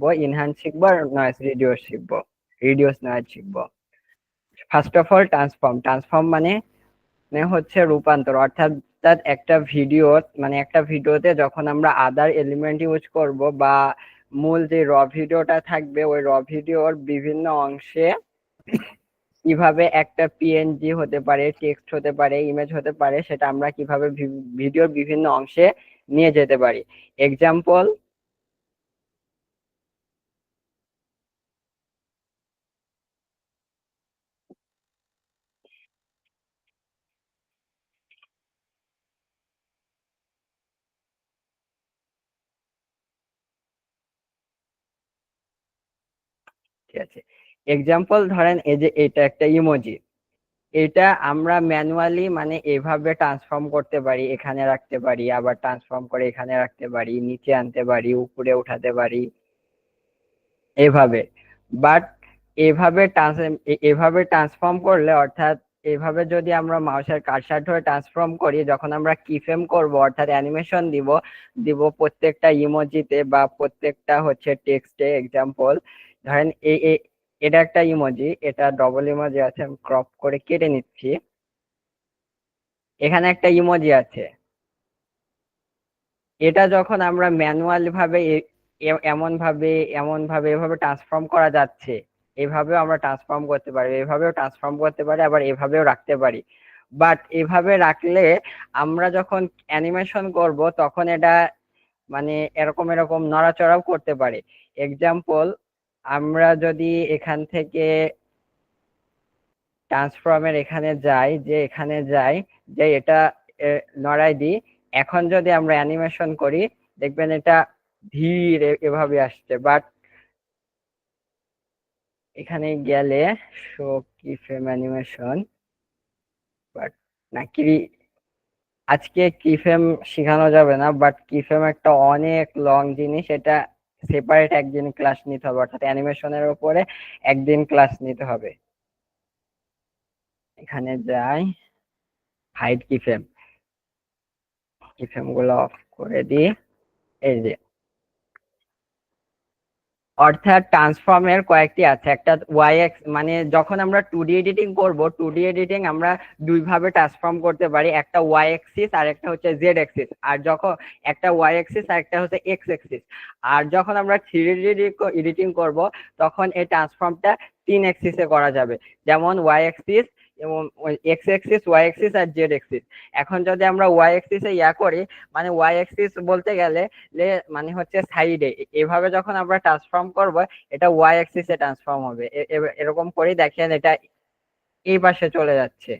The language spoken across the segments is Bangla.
শিখবো, ইনহ্যান্স শিখবো আর নয়েজ রিডিউস শিখবো, রিডিউস নয়েজ শিখবো। ফার্স্ট অফ অল ট্রান্সফর্ম মানে হচ্ছে রূপান্তর, অর্থাৎ একটা ভিডিও মানে একটা ভিডিওতে যখন আমরা আদার এলিমেন্ট ইউজ করব বা মূল যে র ভিডিওটা থাকবে ওই র ভিডিওর বিভিন্ন অংশে কিভাবে একটা পিএনজি হতে পারে, টেক্সট হতে পারে, ইমেজ হতে পারে, সেটা আমরা কিভাবে ভিডিওর বিভিন্ন অংশে নিয়ে যেতে পারি। এক্সাম্পল, ঠিক আছে, এক্সাম্পল ধরেন এই যে এটা একটা ইমোজি, এটা আমরা ম্যানুয়ালি মানে এভাবে ট্রান্সফর্ম করতে পারি, এখানে রাখতে পারি, আবার ট্রান্সফর্ম করে এখানে রাখতে পারি, নিচে আনতে পারি, উপরে উঠাতে পারি, এভাবে। বাট এভাবে ট্রান্সফর্ম করলে, অর্থাৎ এভাবে যদি আমরা মাউসের কার্সার ধরে ট্রান্সফর্ম করি, যখন আমরা কিফ্রেম করব অর্থাৎ অ্যানিমেশন দিব দিব প্রত্যেকটা ইমোজিতে বা প্রত্যেকটা হচ্ছে টেক্সটে। এক্সাম্পল ধরেন এটা একটা ইমোজি, এটা ডবল ইমোজি আছে, আমি ক্রপ করে কেটে নিচ্ছি। এখানে একটা ইমোজি আছে, এটা যখন আমরা ম্যানুয়াল ভাবে এমন ভাবে এভাবে ট্রান্সফর্ম করা যাচ্ছে, এভাবেও আমরা ট্রান্সফর্ম করতে পারি, এভাবেও ট্রান্সফর্ম করতে পারি, আবার এভাবেও রাখতে পারি। বাট এভাবে রাখলে আমরা যখন অ্যানিমেশন করব তখন এটা মানে এরকম এরকম নড়াচড়াও করতে পারে। এক্সাম্পল, আমরা যদি এখান থেকে ট্রান্সফর্মের এখানে যাই, যে এটা নড়াই দিই, এখন যদি আমরা অ্যানিমেশন করি দেখবেন এটা ধীরে এভাবে আসছে। বাট এখানে গেলে শো কি ফ্রেম অ্যানিমেশন, বাট না কি, আজকে কি ফ্রেম শেখানো যাবে না, বাট কি ফ্রেম একটা অনেক লং জিনিস, এটা সেপারেট একদিন ক্লাস নিতে হবে, অর্থাৎ অ্যানিমেশনের উপরে একদিন ক্লাস নিতে হবে। এখানে যাই, হাইড কি ফ্রেম গুলো অফ করে দিই। এই যে, অর্থাৎ ট্রান্সফর্মের কয়েকটি আছে, একটা ওয়াই এক্স মানে যখন আমরা 2D এডিটিং করব, 2D এডিটিং আমরা দুই ভাবে ট্রান্সফর্ম করতে পারি, একটা ওয়াই এক্সিস আর একটা হচ্ছে জেড এক্সিস। আর যখন একটা ওয়াই এক্সিস আর একটা হচ্ছে এক্স এক্সিস। আর যখন আমরা 3D এডিটিং করব তখন এই ট্রান্সফর্মটা 3 এক্সিসে করা যাবে, যেমন ওয়াই এক্সিস এবং এক্স এক্সিস, ওয়াই এক্সিস আর জেড এক্সিস। এখন যদি আমরা ওয়াই এক্সিসে করি, মানে ওয়াই এক্সিস বলতে গেলে মানে হচ্ছে সাইডে, এভাবে যখন আমরা ট্রান্সফর্ম করব এটা ওয়াই অ্যাক্সিস এ ট্রান্সফর্ম হবে। এরকম করে দেখেন এটা এই পাশে চলে যাচ্ছে,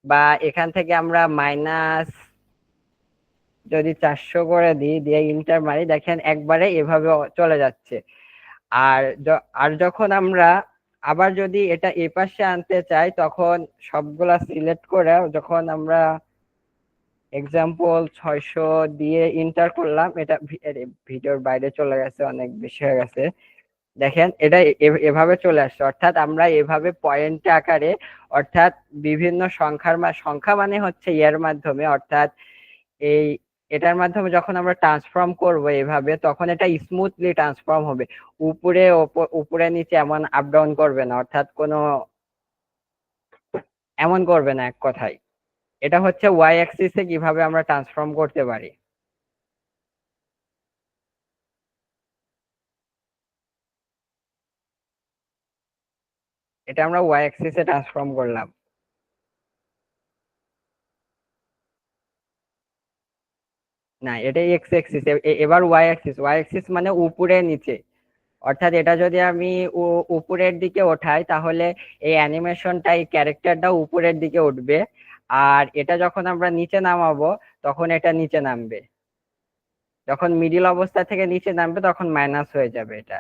বা এখান থেকে আমরা মাইনাস যদি 400 করে দিই, দিয়ে ইন্টার মারি, দেখেন একবারে এভাবে চলে যাচ্ছে। আর যখন আমরা আবার যদি এটা এই পাশে আনতে চাই, তখন সবগুলা সিলেক্ট করে যখন আমরা এক্সাম্পল 600 দিয়ে ইন্টার করলাম, এটা ভিডিওর বাইরে চলে গেছে, অনেক বেশি হয়ে গেছে। দেখেন এটা এভাবে চলে আসছে, অর্থাৎ আমরা এভাবে পয়েন্ট আকারে, অর্থাৎ বিভিন্ন সংখ্যা মানে হচ্ছে এর মাধ্যমে, অর্থাৎ এই এটার মাধ্যমে যখন আমরা ট্রান্সফর্ম করব এভাবে, তখন এটা স্মুথলি ট্রান্সফর্ম হবে, উপরে উপরে নিচে এমন আপ ডাউন করবে না, অর্থাৎ কোনো এমন করবে না এক কথায়। এটা হচ্ছে ওয়াই অ্যাক্সিসে কিভাবে আমরা ট্রান্সফর্ম করতে পারি। এটা আমরা ওয়াই অ্যাক্সিসে ট্রান্সফর্ম করলাম। না, এটা এক্স অ্যাক্সিস। এবার ওয়াই অ্যাক্সিস মানে উপরে নিচে, অর্থাৎ এটা যদি আমি উপরের দিকে ওঠাই তাহলে এই অ্যানিমেশনটা, এই ক্যারেক্টারটা উপরের দিকে উঠবে, আর এটা যখন আমরা নিচে নামাবো তখন এটা নিচে নামবে, যখন মিডিল অবস্থা থেকে নিচে নামবে তখন মাইনাস হয়ে যাবে এটা।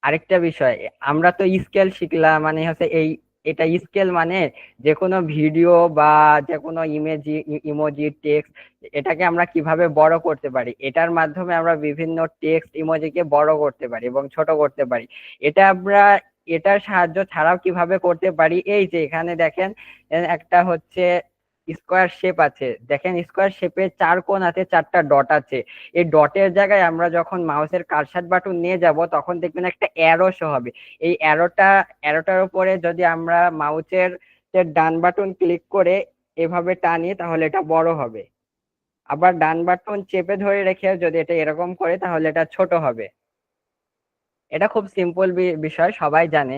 আরেকটা বিষয়, আমরা তো স্কেল শিখলাম, মানে হচ্ছে এটা স্কেল মানে যে কোনো ভিডিও বা যে কোনো ইমোজি টেক্সট, এটাকে আমরা কিভাবে বড় করতে পারি, এটার মাধ্যমে আমরা বিভিন্ন টেক্সট ইমোজিকে বড় করতে পারি এবং ছোট করতে পারি। এটা আমরা এটার সাহায্য ছাড়াও কিভাবে করতে পারি, এই যে এখানে দেখেন একটা হচ্ছে স্কোয়ার শেপ আছে, দেখেন স্কোয়ার শেপে 4 কোণ আছে, 4টা ডট আছে। এই ডটের জায়গায় আমরা যখন মাউসের কার্সার বাটন নিয়ে যাব তখন দেখবেন একটা অ্যারো শো হবে। এই অ্যারোটার উপরে যদি আমরা মাউসের ডান বাটন ক্লিক করে এভাবে টানি তাহলে এটা বড় হবে। আবার ডান বাটন চেপে ধরে রেখে যদি এটা এরকম করে তাহলে এটা ছোট হবে। এটা খুব সিম্পল বিষয়, সবাই জানে।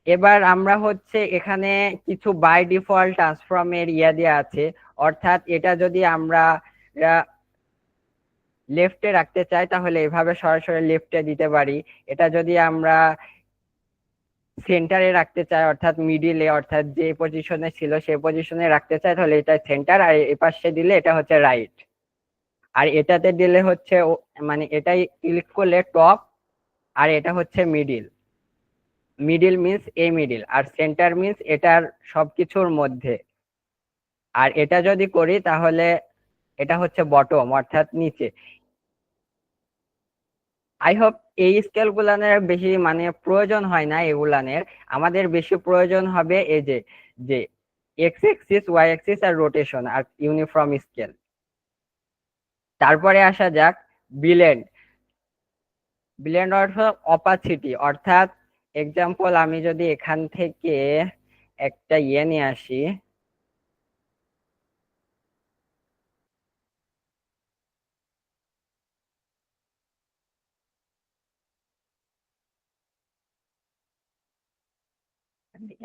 এবার আমরা হচ্ছে এখানে কিছু বাই ডিফল্ট ট্রান্সফর্মের দেওয়া আছে, অর্থাৎ এটা যদি আমরা লেফটে রাখতে চাই তাহলে এভাবে সরাসরি লেফটে দিতে পারি। এটা যদি আমরা সেন্টারে রাখতে চাই অর্থাৎ মিডিলে, অর্থাৎ যে পজিশনে ছিল সেই পজিশনে রাখতে চাই তাহলে এটা সেন্টার, আর এই পাশে দিলে এটা হচ্ছে রাইট। আর এটাতে দিলে হচ্ছে মানে এটাই ক্লিক করলে টপ, আর এটা হচ্ছে মিডিল। মিডিল মিন্স এই মিডিল, আর সেন্টার মিন্স এটার সবকিছুর মধ্যে। আর এটা যদি করি তাহলে এটা হচ্ছে বটম অর্থাৎ নিচে। আই হোপ এই স্কেল গুলানের বেশি মানে প্রয়োজন হয় না এগুলানের। আমাদের বেশি প্রয়োজন হবে এই যে যে এক্স এক্সিস, ওয়াই এক্সিস আর রোটেশন আর ইউনিফর্ম স্কেল। তারপরে আসা যাক ব্লেন্ড। ব্লেন্ড অর্থাৎ অপাসিটি, অর্থাৎ এক্সাম্পল আমি যদি এখান থেকে একটা নিয়ে আসি,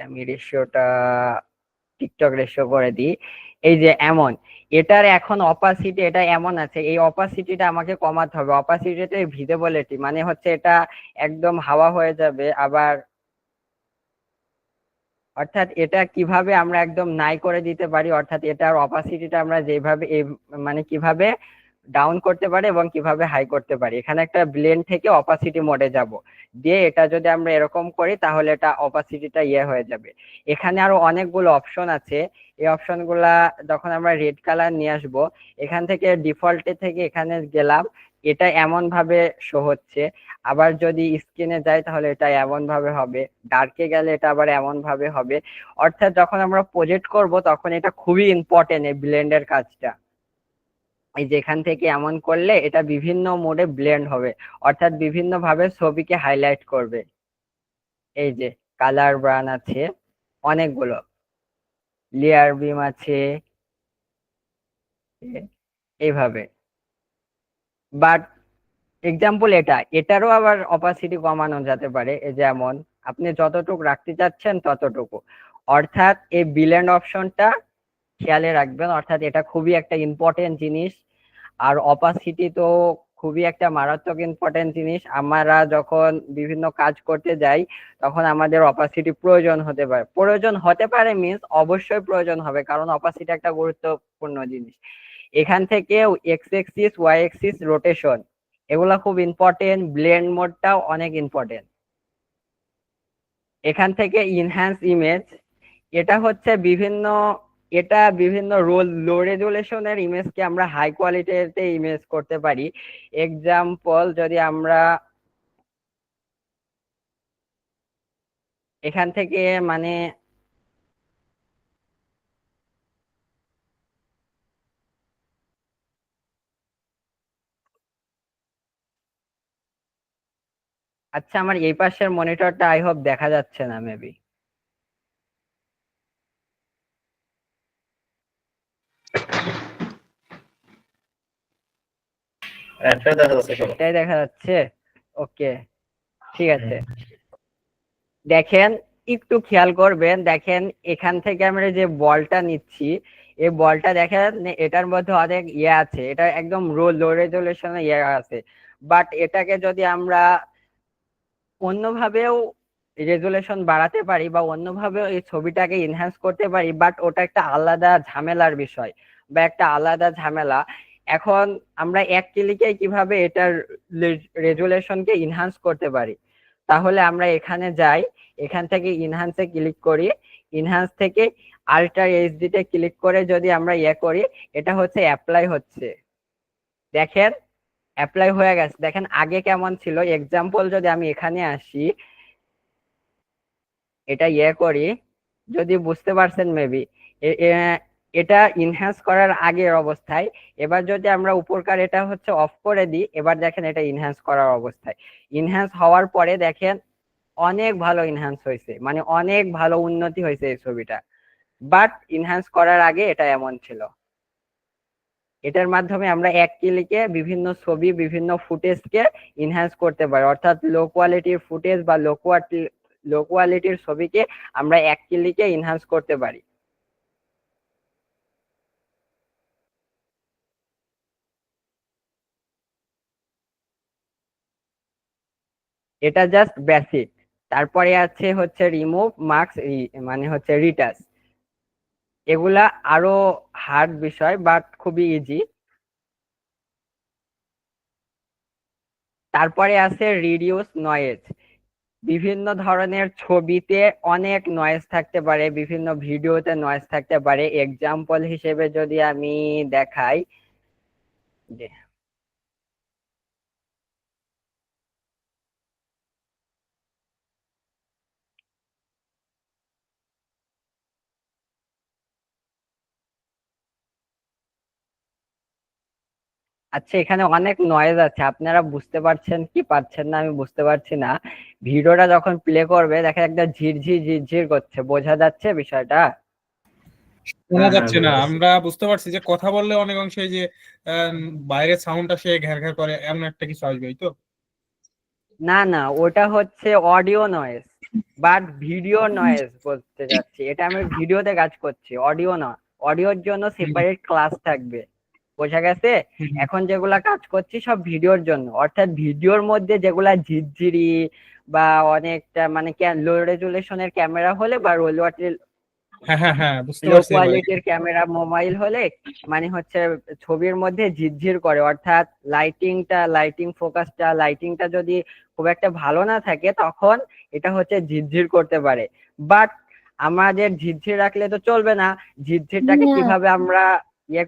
আমি রেশিওটা টিকটক রেশিও করে দিই। এই যে এমন, এটার এখন অপাসিটি এটা এমন আছে, এই অপাসিটিটা আমাকে কমাতে হবে। অপাসিটিটা ভিজিবিলিটি মানে হচ্ছে এটা একদম হাওয়া হয়ে যাবে। আবার অর্থাৎ এটা কিভাবে আমরা একদম নাই করে দিতে পারি, অর্থাৎ এটার অপাসিটিটা আমরা যেভাবে মানে কিভাবে ডাউন করতে পারি এবং কিভাবে হাই করতে পারি। এখানে একটা ব্লেন্ড থেকে অপাসিটি মোডে যাব, দিয়ে এটা যদি আমরা এরকম করি তাহলে এটা অপাসিটিটা হয়ে যাবে। এখানে আরো অনেকগুলো অপশন আছে, এই অপশন গুলা যখন আমরা রেড কালার নিয়ে আসবো, এখান থেকে ডিফল্টে থেকে এখানে গেলাম, এটা এমন ভাবে শো হচ্ছে। আবার যদি স্ক্রিনে যাই তাহলে এটা এমন ভাবে হবে, ডার্কে গেলে এটা আবার এমন ভাবে হবে। অর্থাৎ যখন আমরা প্রজেক্ট করব তখন এটা খুবই ইম্পর্টেন্ট এই ব্লেন্ডের কাজটা। এই যেখান থেকে এমন করলে এটা বিভিন্ন মোডে ব্লেন্ড হবে, অর্থাৎ বিভিন্ন ভাবে ছবিকে হাইলাইট করবে। এই যে কালার ব্রান আছে অনেকগুলো, লেয়ার বিম আছে এইভাবে। বাট এক্সাম্পল এটারও আবার অপাসিটি কমানো যেতে পারে, যেমন আপনি যতটুকু রাখতে চাচ্ছেন ততটুকু। অর্থাৎ এই ব্লেন্ড অপশনটা খেয়ালে রাখবেন, অর্থাৎ এটা খুবই একটা ইম্পর্টেন্ট জিনিস। আর অপাসিটি তো খুবই একটা মারাত্মক ইম্পর্টেন্ট জিনিস। আমরা যখন বিভিন্ন কাজ করতে যাই তখন আমাদের অপাসিটি প্রয়োজন হতে পারে মিন্স অবশ্যই প্রয়োজন হবে, কারণ অপাসিটি একটা গুরুত্বপূর্ণ জিনিস। এখান থেকে X axis, Y axis, rotation এগুলা খুব ইম্পর্টেন্ট। ব্লেন্ড মোডটাও অনেক ইম্পর্টেন্ট। এখান থেকে ইনহ্যান্স ইমেজ, এটা হচ্ছে বিভিন্ন লো রেজুলেশনের ইমেজকে আমরা হাই কোয়ালিটিতে ইমেজ করতে পারি। এক্সাম্পল যদি আমরা এখান থেকে মানে আচ্ছা, আমার এই পাশের মনিটরটা আই হোপ দেখা যাচ্ছে না মেবি। এটাই দেখা যাচ্ছে, ওকে ঠিক আছে। দেখেন একটু খেয়াল করবেন, দেখেন এখান থেকে আমরা যে বলটা নিচ্ছি এই বলটা দেখেন এটার মধ্যে অনেক আছে, এটা একদম লো রেজুলেশনে আছে। বাট এটাকে যদি আমরা অন্যভাবেও রেজুলেশন বাড়াতে পারি বা অন্যভাবেও এই ছবিটাকে ইনহ্যান্স করতে পারি, বাট ওটা একটা আলাদা ঝামেলার বিষয় বা একটা আলাদা ঝামেলা। এখন আমরা এক ক্লিকে কিভাবে এটার রেজুলেশনকে ইনহ্যান্স করতে পারি, তাহলে আমরা এখানে যাই, এখান থেকে ইনহ্যান্সে ক্লিক করি, ইনহ্যান্স থেকে আল্ট্রা এইচডি তে ক্লিক করে যদি আমরা করি, এটা হচ্ছে অ্যাপ্লাই হচ্ছে। দেখেন অ্যাপ্লাই হয়ে গেছে। দেখেন আগে কেমন ছিল, এক্সাম্পল যদি আমি এখানে আসি, এটা করি, যদি বুঝতে পারছেন মেবি। এটা ইনহ্যান্স করার আগের অবস্থায়। এবার যদি আমরা উপরকার এটা হচ্ছে অফ করে দিই, এবার দেখেন এটা ইনহ্যান্স করার অবস্থায়। ইনহ্যান্স হওয়ার পরে দেখেন অনেক ভালো ইনহ্যান্স হয়েছে, মানে অনেক ভালো উন্নতি হয়েছে এই ছবিটা। বাট ইনহ্যান্স করার আগে এটা এমন ছিল। এটার মাধ্যমে আমরা এক ক্লিকে বিভিন্ন ছবি, বিভিন্ন ফুটেজকে ইনহ্যান্স করতে পারি, অর্থাৎ লো কোয়ালিটির ফুটেজ বা লো কোয়ালিটির ছবিকে আমরা এক ক্লিকে ইনহ্যান্স করতে পারি। এটা জাস্ট বেসিক। তারপরে আছে হচ্ছে রিমুভ, মার্কস, মানে হচ্ছে রিটাচ। এগুলা আরো হার্ড বিষয়, বাট খুবই ইজি। তারপরে আছে রিডিউস নয়েজ। বিভিন্ন ধরনের ছবিতে অনেক নয়েজ থাকতে পারে, বিভিন্ন ভিডিওতে নয়েজ থাকতে পারে। এক্সাম্পল হিসেবে যদি আমি দেখাই, যে আচ্ছা, এখানে অনেক নয়েজ আছে, আপনারা বুঝতে পারছেন কি পারছেন না আমি বুঝতে পারছি না। ভিডিওটা যখন প্লে করবে দেখেন একটা ঝিরঝির ঝিরঝির করছে, বোঝা যাচ্ছে বিষয়টা? শোনা যাচ্ছে না, আমরা বুঝতে পারছি যে কথা বললে অনেক অংশে যে বাইরের সাউন্ডটা সে ঘ্যার ঘ্যার করে এমন একটা কিছু আসবে, এই তো? না না, ওটা হচ্ছে audio noise, but video noise বলতে চাচ্ছি। এটা আমি ভিডিওতে কাজ করছি, অডিও না। অডিওর জন্য হুম, সেপারেট ক্লাস থাকবে, বোঝা গেছে? হুম, এখন যেগুলা কাজ করছি সব ভিডিওর জন্য, অর্থাৎ ভিডিওর মধ্যে যেগুলা ঝিরঝিরি বা অনেকটা মানে লো রেজুলেশনের ক্যামেরা হলে বা হ্যাঁ হ্যাঁ হ্যাঁ, বুঝতে লো পারছি এবার। কোয়ালিটির ক্যামেরা মোবাইল হলে মানে হচ্ছে ছবির মধ্যে ঝিরঝির করে, অর্থাৎ লাইটিং ফোকাসটা, লাইটিংটা যদি খুব একটা ভালো না থাকে তখন এটা হচ্ছে ঝিরঝির করতে পারে। বাট আমাদের ঝিরঝির রাখলে তো চলবে না। ঝিরঝিরটাকে কিভাবে আমরা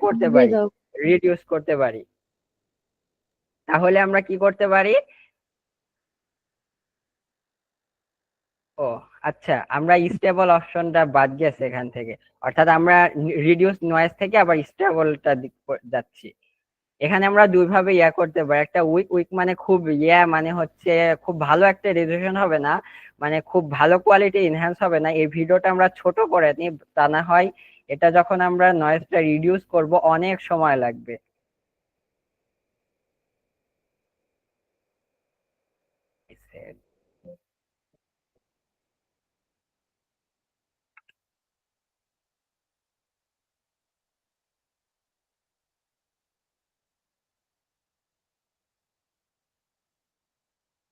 করতে পারি, রিডিউস করতে পারি? তাহলে আমরা কি করতে পারি? ও আচ্ছা, আমরা স্টেবল অপশনটা বাদ গেছে এখান থেকে। অর্থাৎ আমরা রিডিউস নয়েজ থেকে আবার স্টেবলটা যাচ্ছি। এখানে আমরা দুই ভাবে করতে পারি। একটা উইক, উইক মানে খুব মানে হচ্ছে খুব ভালো একটা রেজলিউশন হবে না, মানে খুব ভালো কোয়ালিটি এনহ্যান্স হবে না, এই ভিডিওটা আমরা ছোট করে নিই। তা না হয় এটা যখন আমরা নয়েজটা রিডিউস করব অনেক সময় লাগবে।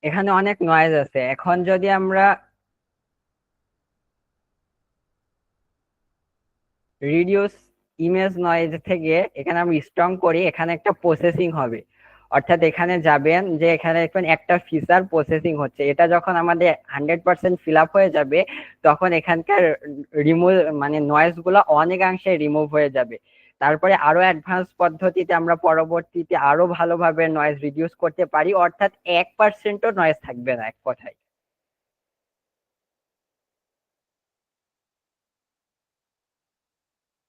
এখানে অনেক নয়েজ আছে। এখন যদি আমরা রিডিউস ইমেজ নয়েজ থেকে এখানে আমি স্ট্রং করি, এখানে একটা প্রসেসিং হবে। অর্থাৎ এখানে যাবেন যে এখানে এখন একটা ফিচার প্রসেসিং হচ্ছে, এটা যখন আমাদের 100% ফিল আপ হয়ে যাবে তখন এখানকার রিমুভ মানে নয়েজ গুলো অনেকাংশে রিমুভ হয়ে যাবে। তারপরে আরো অ্যাডভান্স পদ্ধতিতে আমরা পরবর্তীতে আরো ভালোভাবে নয়েজ রিডিউস করতে পারি, অর্থাৎ 1%ও নয়েজ থাকবে না এক কথায়।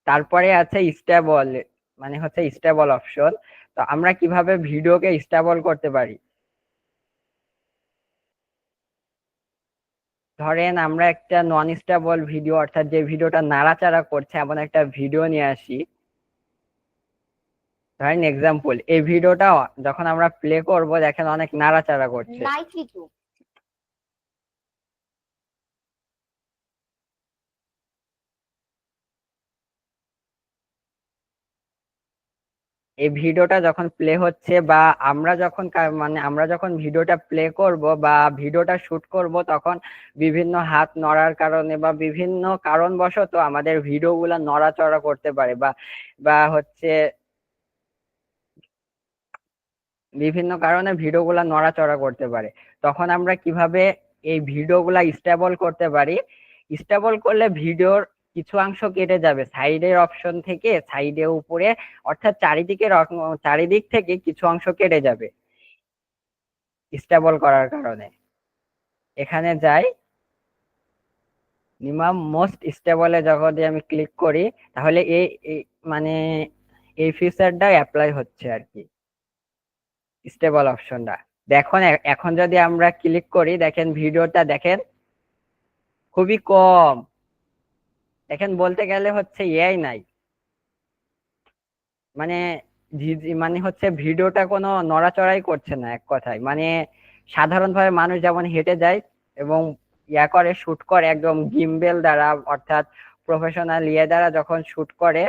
তারপরে আছে স্টেবল, মানে হচ্ছে স্টেবল অপশন। তো আমরা কিভাবে ভিডিওকে স্টেবল করতে পারি? ধরেন আমরা একটা নন স্টেবল ভিডিও, অর্থাৎ যে ভিডিওটা নাড়াচাড়া করছে এমন একটা ভিডিও নিয়ে আসি। ধরেন এক্সাম্পল, এই ভিডিওটা যখন আমরা প্লে করব দেখেন অনেক নাড়াচাড়া করছে। এই ভিডিওটা যখন প্লে হচ্ছে বা আমরা যখন মানে আমরা যখন ভিডিওটা প্লে করব বা ভিডিওটা শুট করব তখন বিভিন্ন হাত নড়ার কারণে বা বিভিন্ন কারণবশত আমাদের ভিডিওগুলো নড়াচড়া করতে পারে, বা বা হচ্ছে বিভিন্ন কারণে ভিডিওগুলো নড়াচড়া করতে পারে। তখন আমরা কিভাবে এই ভিডিওগুলা স্টেবল করতে পারি? স্টেবল করলে ভিডিওর কিছু অংশ কেটে যাবে সাইডের অপশন থেকে, সাইডে উপরে, অর্থাৎ চারিদিক থেকে কিছু অংশ কেটে যাবে স্টেবল করার কারণে। এখানে যাই, মিনিমাম মোস্ট স্টেবলে যখন আমি ক্লিক করি, তাহলে মানে এই ফিচারটা অ্যাপ্লাই হচ্ছে আর কি, স্টেবল অপশনটা। দেখুন এখন যদি আমরা ক্লিক করি, দেখেন ভিডিওটা দেখেন খুবই কম। দেখেন বলতে গেলে হচ্ছে এআই নাই, মানে মানে হচ্ছে ভিডিওটা কোনো নড়াচড়াই করছে না এক কথায়। মানে সাধারণভাবে মানুষ যেমন হেঁটে যায় এবং ইয়া করে শুট করে একদম গিম্বেল দ্বারা, অর্থাৎ প্রফেশনাল ইয়ে দ্বারা যখন শুট করে,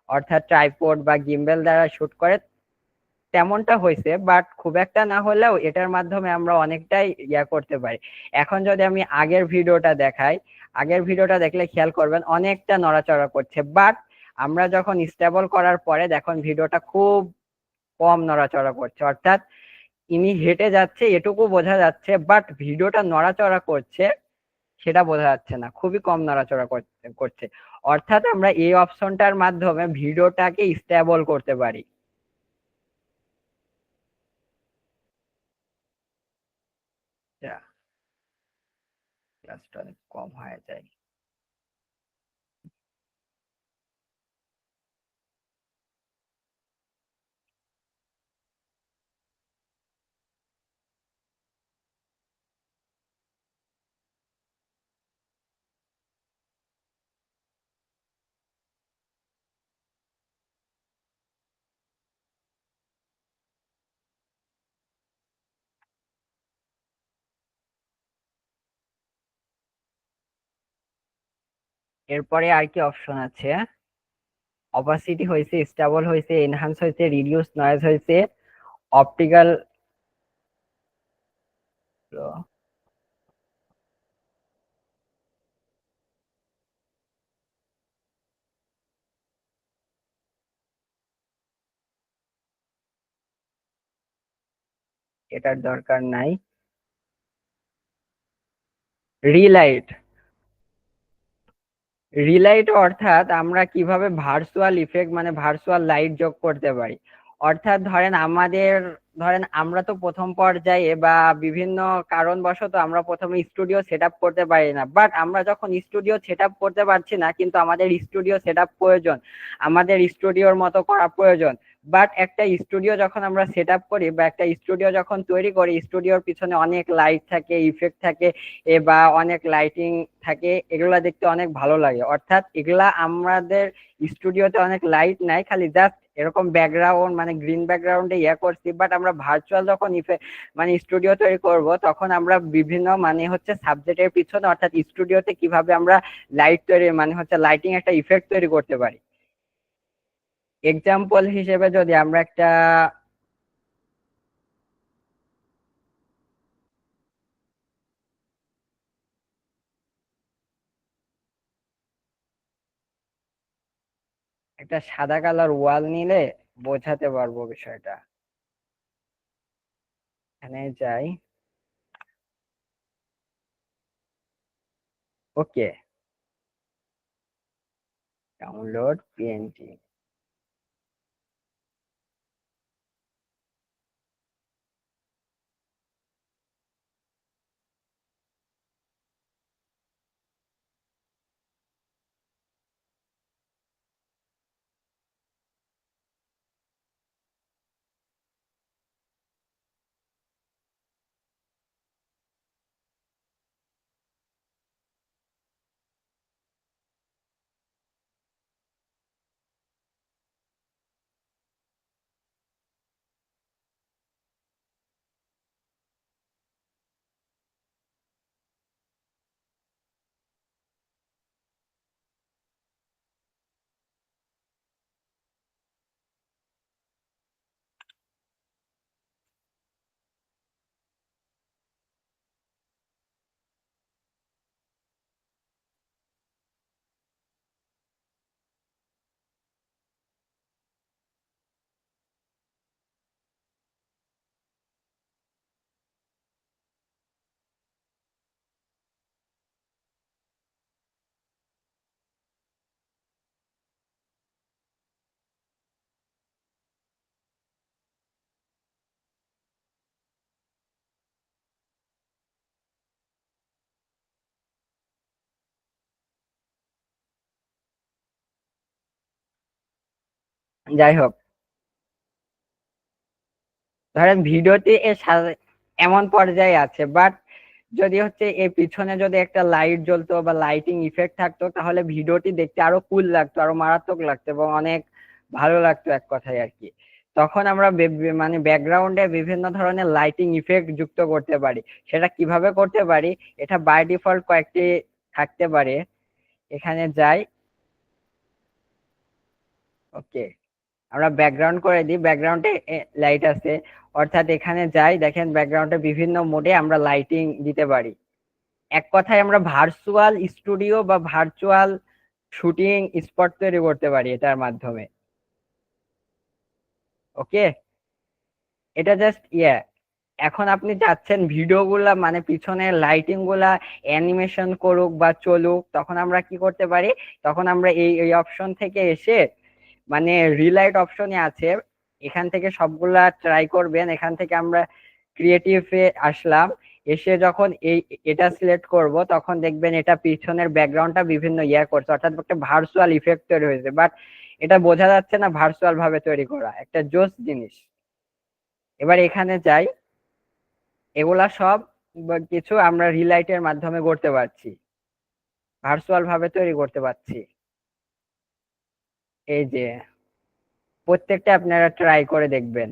অর্থাৎ ট্রাইপড বা গিম্বেল দ্বারা শুট করে, তেমনটা হয়েছে। বাট খুব একটা না হলেও এটার মাধ্যমে আমরা অনেকটাই ইয়া করতে পারি। এখন যদি আমি আগের ভিডিওটা দেখাই, আগের ভিডিওটা দেখলে খেয়াল করবেন অনেকটা নড়াচড়া করছে। বাট আমরা যখন স্টেবল করার পরে দেখুন ভিডিওটা খুব কম নড়াচড়া করছে, অর্থাৎ ইনি হেঁটে যাচ্ছে এটুকু বোঝা যাচ্ছে, বাট ভিডিওটা নড়াচড়া করছে সেটা বোঝা যাচ্ছে না, খুবই কম নড়াচড়া করছে। অর্থাৎ আমরা এই অপশনটার মাধ্যমে ভিডিওটাকে স্টেবল করতে পারি। যা, ক্লাসটা অনেক কম হয়ে যায়। এরপরে আর কি অপশন আছে? অপাসিটি হয়েছে, স্টেবল হয়েছে, এনহান্স হয়েছে, রিডিউস নয়েজ হয়েছে, অপটিক্যাল। এটার দরকার নাই। রিলাইট, রিলাইট অর্থাৎ আমরা কিভাবে ভার্চুয়াল ইফেক্ট মানে ভার্চুয়াল লাইট যোগ করতে পারি। অর্থাৎ ধরেন আমরা তো প্রথম পর্যায়ে বা বিভিন্ন কারণবশত আমরা প্রথমে স্টুডিও সেট আপ করতে পারি না। বাট আমরা যখন স্টুডিও সেট আপ করতে পারছি না, কিন্তু আমাদের স্টুডিও সেট আপ প্রয়োজন, আমাদের স্টুডিওর মতো করা প্রয়োজন। বাট একটা স্টুডিও যখন আমরা সেট আপ করি বা একটা স্টুডিও যখন তৈরি করি, স্টুডিওর পিছনে অনেক লাইট থাকে, ইফেক্ট থাকে, বা অনেক লাইটিং থাকে, এগুলা দেখতে অনেক ভালো লাগে। অর্থাৎ এগুলা আমাদের স্টুডিওতে অনেক লাইট নাই, খালি জাস্ট এরকম ব্যাকগ্রাউন্ড মানে গ্রিন ব্যাকগ্রাউন্ডে ইয়ে করছি। বাট আমরা ভার্চুয়াল যখন মানে স্টুডিও তৈরি করব, তখন আমরা বিভিন্ন মানে হচ্ছে সাবজেক্টের পিছনে, অর্থাৎ স্টুডিওতে কিভাবে আমরা লাইট তৈরি মানে হচ্ছে লাইটিং একটা ইফেক্ট তৈরি করতে পারি। এক্সাম্পল হিসেবে যদি আমরা একটা সাদা কালার ওয়াল নিলে বোঝাতে পারবো বিষয়টা। এখানে যাই, ওকে, ডাউনলোড পিএনজি। যাই হোক, ধরেন ভিডিওতে এমন পর্যায়ে আছে, বাট যদি হচ্ছে এর পিছনে যদি একটা লাইট জ্বলতো বা লাইটিং ইফেক্ট থাকতো, তাহলে ভিডিওটি দেখতে আরো কুল লাগতো, আরো মারাত্মক লাগতো এবং অনেক ভালো লাগতো এক কথায় আর কি। তখন আমরা মানে ব্যাকগ্রাউন্ডে বিভিন্ন ধরনের লাইটিং ইফেক্ট যুক্ত করতে পারি। সেটা কিভাবে করতে পারি, এটা বাই ডিফল্ট কয়েকটি থাকতে পারে। এখানে যাই, ওকে, আমরা ব্যাকগ্রাউন্ড করে দিই, ব্যাকগ্রাউন্ডে লাইট আছে, অর্থাৎ এখানে যাই, দেখেন ব্যাকগ্রাউন্ডে বিভিন্ন মোডে আমরা লাইটিং দিতে পারি। এক কথায় আমরা ভার্চুয়াল স্টুডিও বা ভার্চুয়াল শুটিং স্পট তৈরি করতে পারি এটার মাধ্যমে। ওকে, এটা জাস্ট এখন আপনি চাচ্ছেন ভিডিও গুলা মানে পিছনের লাইটিং গুলা অ্যানিমেশন করুক বা চলুক, তখন আমরা কি করতে পারি, তখন আমরা এই এই অপশন থেকে এসে, মানে রিলাইট অপশনে আছে, এখান থেকে সবগুলা ট্রাই করবেন। এখান থেকে আমরা ক্রিয়েটিভে আসলাম, এসে যখন এটা সিলেক্ট করব, তখন দেখবেন এটা পিছনের ব্যাকগ্রাউন্ডটা বিভিন্ন করছে, অর্থাৎ একটা ভার্চুয়াল ইফেক্ট তৈরি হয়েছে, বাট এটা বোঝা যাচ্ছে না ভার্চুয়াল ভাবে তৈরি করা, একটা জোস জিনিস। এবার এখানে যাই, এগুলা সব কিছু আমরা রিলাইটের মাধ্যমে করতে পারছি, ভার্চুয়াল ভাবে তৈরি করতে পারছি। এই যে প্রত্যেকটা আপনারা ট্রাই করে দেখবেন।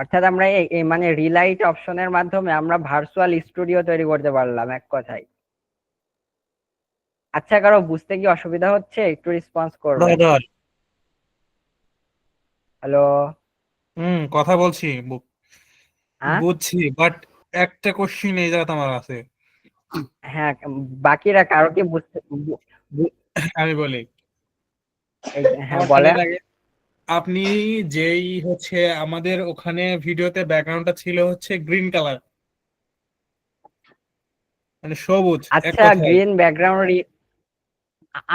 অর্থাৎ আমরা এই মানে রিলাইট অপশনের মাধ্যমে আমরা ভার্চুয়াল স্টুডিও তৈরি করতে পারলাম এক কথায়। আচ্ছা, কারো বুঝতে কি অসুবিধা হচ্ছে? একটু রেসপন্স করবেন। ধর হ্যালো? কথা বলছি, হ্যাঁ বুঝছি, বাট একটা কোশ্চিন এই জায়গাতে আমার আছে। হ্যাঁ, বাকিরা কারো কি বুঝতে আমি বলি, হ্যাঁ আমার বলেন। খালি লাগে, আপনি যেই হচ্ছে আমাদের ওখানে ভিডিওতে ব্যাকগ্রাউন্ডটা ছিল হচ্ছে গ্রিন কালার, মানে সবুজ এক আচ্ছা, কথায়। গ্রিন ব্যাকগ্রাউন্ড,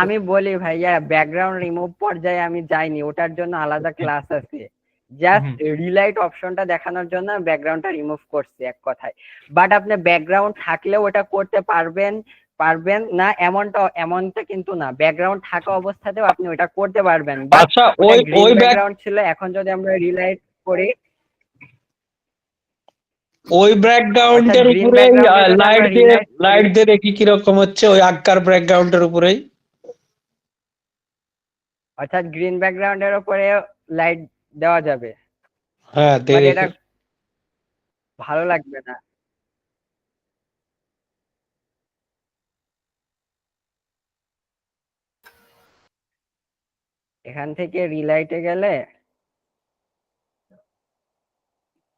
আমি বলি ভাইয়া, ব্যাকগ্রাউন্ড রিমুভ পর্যায়ে আমি যাইনি, ওটার জন্য আলাদা ক্লাস আছে। জাস্ট হুম, রিলাইট অপশনটা দেখানোর জন্য ব্যাকগ্রাউন্ডটা রিমুভ করছি এক কথায়। বাট আপনি ব্যাকগ্রাউন্ড থাকলেও ওটা করতে পারবেন, পারবেন না এমনটা কিন্তু না, ব্যাকগ্রাউন্ড থাকা অবস্থাতেও আপনি ওটা করতে পারবেন, বাট আচ্ছা, ওটা ওই গ্রিন ওই ব্যাক ব্যাকগ্রাউন্ড ছিল। এখন যদি আমরা রিলাইট করি, ওই অর্থাৎ ব্যাকগ্রাউন্ডের গ্রিন উপরেই ব্যাকগ্রাউন্ডে যদি আমরা রিলাইট করি, লাইট দিয়ে দেখি কিরকম হচ্ছে ওই আগকার ব্যাকগ্রাউন্ডের উপরেই। অর্থাৎ গ্রিন ব্যাকগ্রাউন্ডের উপরে লাইট দেওয়া যাবে, হ্যাঁ, দিয়ে বাট এটা দেখি। ভালো লাগবে না। এখান থেকে রিলাইটে গেলে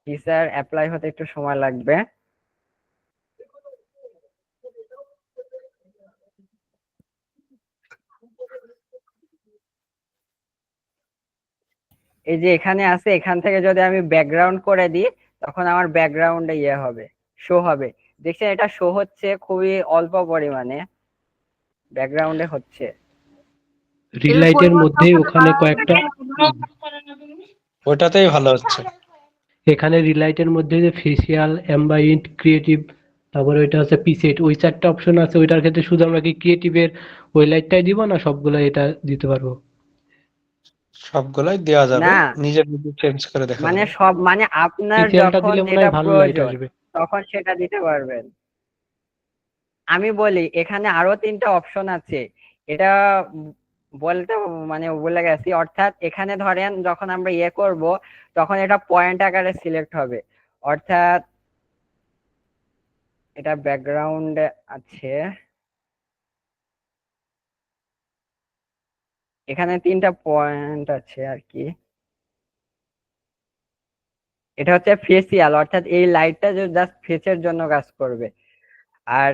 ফিচার অ্যাপ্লাই হতে একটু সময় লাগবে। এই যে এখানে আছে, এখান থেকে যদি আমি ব্যাকগ্রাউন্ড করে দিই, তখন আমার ব্যাকগ্রাউন্ডে হবে, শো হবে। দেখছেন এটা শো হচ্ছে খুবই অল্প পরিমাণে, ব্যাকগ্রাউন্ডে হচ্ছে। রিলাইটের মধ্যেই ওখানে কয়েকটা ওটাতেই ভালো হচ্ছে। এখানে রিলাইটের মধ্যে যে ফেসিয়াল, অ্যাম্বাইয়েন্ট, ক্রিয়েটিভ, তারপরে ওইটা হচ্ছে পিসেট, ওই চারটা অপশন আছে। ওইটার ক্ষেত্রে শুধু আমরা কি ক্রিয়েটিভের ওই লাইটটাই দিব, না সবগুলা এটা দিতে পারবো? সবগুলাই দেওয়া যাবে, না, নিজের চেঞ্জ করে দেখা মানে যাবে। সব মানে আপনার পিসিএলটা যখন দিলে মনে যেটা হয় ভালো লাইট প্রয়োজন আসবে। তখন সেটা দিতে পারবেন। আমি বলি এখানে আরো 3টা অপশন আছে, এটা বলতে মানে বলে গেছি। অর্থাৎ এখানে ধরেন যখন আমরা করব, তখন এটা পয়েন্ট আকারে সিলেক্ট হবে, অর্থাৎ এটা ব্যাকগ্রাউন্ড আছে, এখানে 3টা পয়েন্ট আছে আর কি। এটা হচ্ছে ফেসিয়াল, অর্থাৎ এই লাইটটা জাস্ট ফেসের জন্য কাজ করবে। আর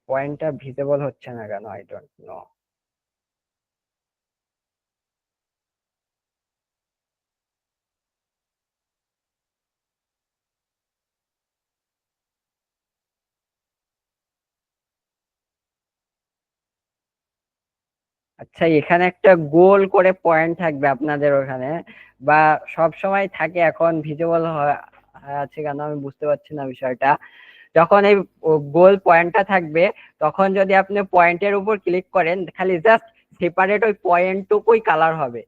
পয়েন্টটা ভিজিবল হচ্ছে না কেন, আই ডোন্ট নো। আচ্ছা, এখানে একটা গোল করে পয়েন্ট থাকবে আপনাদের ওখানে, বা সব সময় থাকে, এখন ভিজিবল আছে কেন আমি বুঝতে পারছি না বিষয়টা। যখন এই গোল পয়েন্টটা থাকবে তখন যদি আপনি পয়েন্টের উপর ক্লিক করেন খালি জাস্ট সেপারেট ওই পয়েন্টটুকুই কালার হবে।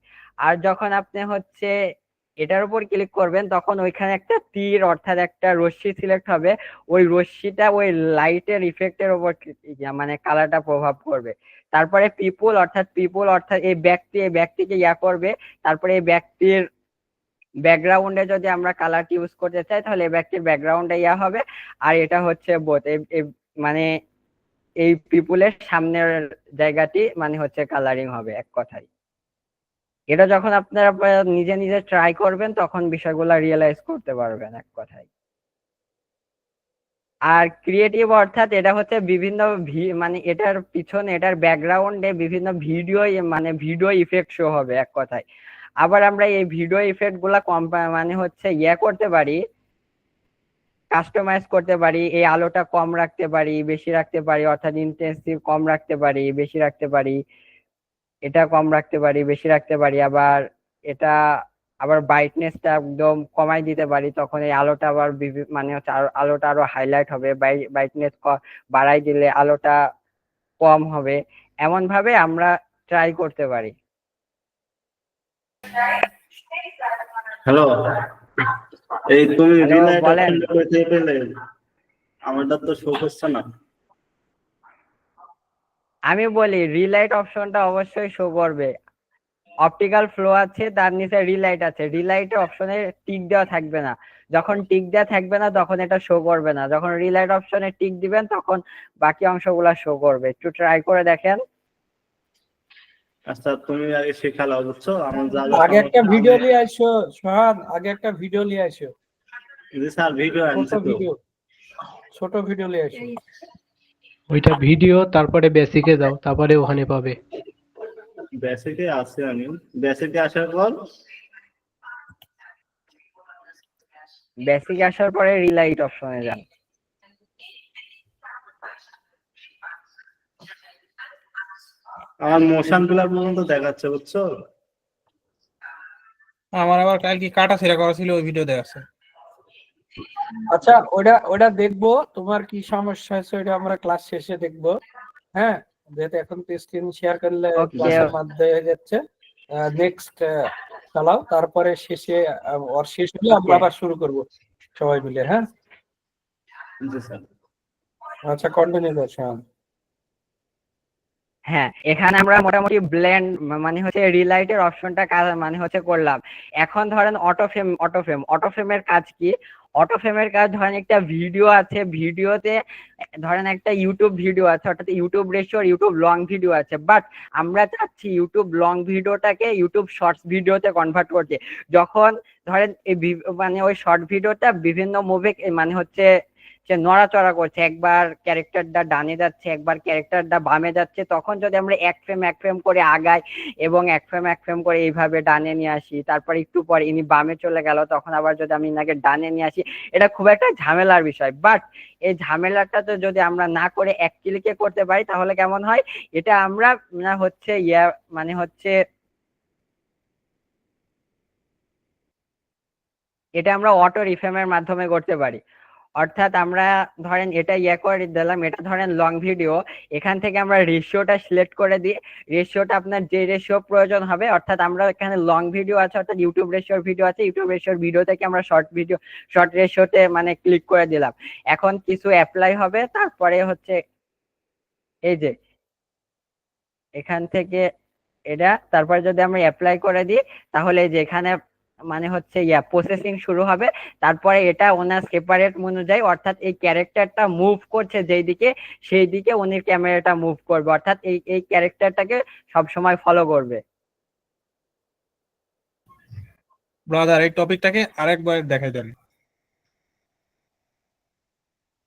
আর যখন আপনি হচ্ছে এটার উপর ক্লিক করবেন তখন ওইখানে একটা তীর অর্থাৎ একটা রশ্মি সিলেক্ট হবে, ওই রশ্মিটা ওই লাইটের ইফেক্টের উপর মানে কালারটা প্রভাব করবে। তারপরে পিপুল অর্থাৎ এই ব্যক্তিকে ইয়া করবে। তারপরে এই ব্যক্তির ব্যাকগ্রাউন্ডে যদি আমরা কালার ইউজ করতে চাই তাহলে এই ব্যক্তির ব্যাকগ্রাউন্ডে ইয়া হবে। আর এটা হচ্ছে বোথ মানে এই পিপুলের সামনের জায়গাটি মানে হচ্ছে কালারিং হবে এক কথায়। এটা যখন আপনারা নিজে নিজে ট্রাই করবেন তখন বিষয়গুলো রিয়েলাইজ করতে পারবেন এক কথায়। আর ক্রিয়েটিভ অর্থাৎ এটা হচ্ছে বিভিন্ন মানে এটার পিছনে এটার ব্যাকগ্রাউন্ডে বিভিন্ন ভিডিও ইফেক্ট শো হবে এক কথায়। আবার আমরা এই ভিডিও ইফেক্ট গুলা মানে হচ্ছে করতে পারি, কাস্টমাইজ করতে পারি। এই আলোটা কম রাখতে পারি, বেশি রাখতে পারি, অর্থাৎ ইন্টেন্সিভ কম রাখতে পারি, বেশি রাখতে পারি, এটা কম রাখতে পারি, বেশি রাখতে পারি। এটা আবার ব্রাইটনেসটা একদম কমাই দিতে পারি, তখন এই আলোটা আবার মানে হচ্ছে আলোটা আরো হাইলাইট হবে। ব্রাইটনেস বাড়াই দিলে আলোটা কম হবে। এমন ভাবে আমরা ট্রাই করতে পারি। হ্যালো, এই তুমি হ্যালো, রিলাইট বলেন। অপশনটা কোথায় পেলে? আমারটা তো শো করছে না। আমি বলি রিলাইট অপশনটা অবশ্যই শো করবে। অপটিক্যাল ফ্লো আছে, তার নিচে রিলাইট আছে, রিলাইটের অপশনে টিক দেওয়া থাকবে না। যখন টিক দেওয়া থাকবে না তখন এটা শো করবে না। যখন রিলাইট অপশনে টিক দিবেন তখন বাকি অংশগুলা শো করবে। একটু ট্রাই করে দেখেন। আচ্ছা, তুমি আগে শেখালাও, বুঝছো? আমার আগে একটা ভিডিও নিয়ে আসো সোহান, আগে একটা ভিডিও নিয়ে আসো, জি স্যার, ভিডিও আনছি তো। ছোট ভিডিও নিয়ে আসো। ওইটা ভিডিও, তারপরে বেসিকে যাও, তারপরে ওখানে পাবে। বেসিকে আছে, আমি বেসিকে আসার পর বেসিক আসার পরে রিলাইট অপশনে যান। আমার মোশন ব্লার পর্যন্ত দেখাচ্ছে, বুঝছো? আমার আবার কালকে কাটা ছেঁড়া করা ছিল, ওই ভিডিও দেখাচ্ছে। আচ্ছা, ওটা দেখবো তোমার কি সমস্যা হয়েছে, ওটা আমরা ক্লাস শেষে দেখবো। হ্যাঁ, যেহেতু এখন তো স্ক্রিন শেয়ার করলে Okay. ক্লাসের মাধ্যমে হয়ে যাচ্ছে। নেক্সট চালাও, তারপরে শেষে ওর শেষ হলে আমরা Okay. আবার শুরু করব সবাই মিলে। হ্যাঁ, জি স্যার। আচ্ছা, কন্টিনিউ করছো। হ্যাঁ, এখানে আমরা মোটামুটি ব্লেন্ড মানে হচ্ছে রিলাইটের অপশনটা মানে হচ্ছে করলাম। এখন ধরেন অটোফ্রেমের কাজ কি? অটোফ্রেমের কাজ ধরেন একটা ভিডিও আছে, ভিডিওতে ধরেন একটা ইউটিউব ভিডিও আছে, অর্থাৎ YouTube ratio YouTube long video আছে, বাট আমরা চাচ্ছি ইউটিউব লং ভিডিওটাকে ইউটিউব শর্টস ভিডিওতে কনভার্ট করতে। যখন ধরেন মানে ওই শর্ট ভিডিওটা বিভিন্ন মুভি মানে হচ্ছে সে নড়াচড়া করছে, একবার ক্যারেক্টারটা ডানে যাচ্ছে, একবার ক্যারেক্টারটা বামে যাচ্ছে, তখন যদি আমরা এক ফ্রেম করে আগাই এবং এক ফ্রেম করে এইভাবে ডানে নিয়ে আসি, তারপর একটু পর ইনি বামে চলে গেল, তখন আবার যদি আমি ইনাকে ডানে নিয়ে আসি, এটা খুব একটা ঝামেলার বিষয়। বাট এই ঝামেলাটা তো যদি আমরা না করে এক ক্লিকে করতে পারি তাহলে কেমন হয়? এটা আমরা হচ্ছে মানে হচ্ছে এটা আমরা অটো রিফ্রেমের মাধ্যমে করতে পারি। অর্থাৎ আমরা ধরেন এটা করে দিলাম, এটা ধরেন লং ভিডিও, এখান থেকে আমরা রেশিওটা সিলেক্ট করে দিই। রেশিওটা আপনার যে রেশিও প্রয়োজন হবে, অর্থাৎ আমরা এখানে লং ভিডিও আছে, অর্থাৎ ইউটিউব রেশিওর ভিডিও আছে, ইউটিউব রেশিওর ভিডিও থেকে আমরা শর্ট রেশিওতে মানে ক্লিক করে দিলাম। এখন কিছু অ্যাপ্লাই হবে, তারপরে হচ্ছে এই যে এখান থেকে এটা, তারপরে যদি আমরা অ্যাপ্লাই করে দিই তাহলে এই যে এখানে মানে হচ্ছে প্রসেসিং শুরু হবে। তারপরে এটা ওনার সেপারেট অনুযায়ী, অর্থাৎ এই ক্যারেক্টারটা মুভ করছে যেই দিকে সেই দিকে উনি ক্যামেরাটা মুভ করবে, অর্থাৎ এই ক্যারেক্টারটাকে সবসময় ফলো করবে। ব্রাদার, এই টপিকটাকে আরেকবার দেখাই দেন।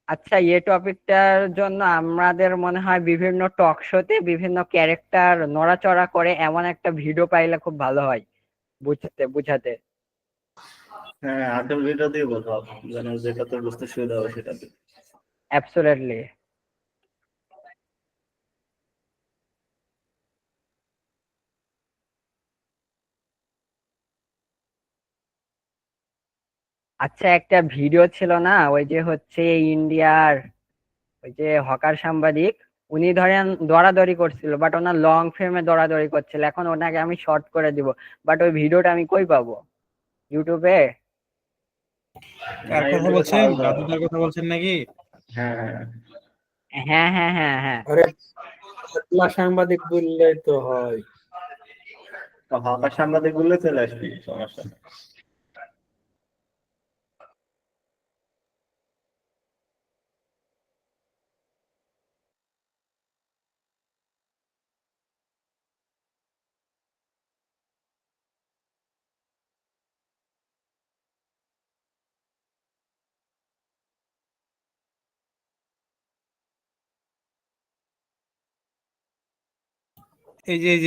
আচ্ছা, এই টপিকটার জন্য আমাদের মনে হয় বিভিন্ন টক শোতে বিভিন্ন ক্যারেক্টার নড়াচড়া করে এমন একটা ভিডিও পাইলে খুব ভালো হয় বুঝাতে। হ্যাঁ, আগের ভিডিও দিয়ে বলবো, যেন যেটাতে বুঝতে সুবিধা হবে সেটাতে। অ্যাবসলিউটলি। আচ্ছা, একটা ভিডিও ছিল না, ওই যে হচ্ছে ইন্ডিয়ার ওই যে হকার সাংবাদিক, উনি ধরেন দৌড়াদৌড়ি করছিল, বাট ওনার লং ফ্রেমে দৌড়াদৌড়ি করছিল। এখন ওনাকে আমি শর্ট করে দিব, বাট ওই ভিডিওটা আমি কই পাবো? ইউটিউবে? কার কথা বলছেন? দাদুদার কথা বলছেন নাকি? হ্যাঁ হ্যাঁ হ্যাঁ হ্যাঁ হ্যাঁ হ্যাঁ। আরে পাতলা সাংবাদিক বললে তো হয়। তো হকার সাংবাদিক বললে চলে আসবি, সমস্যা নেই।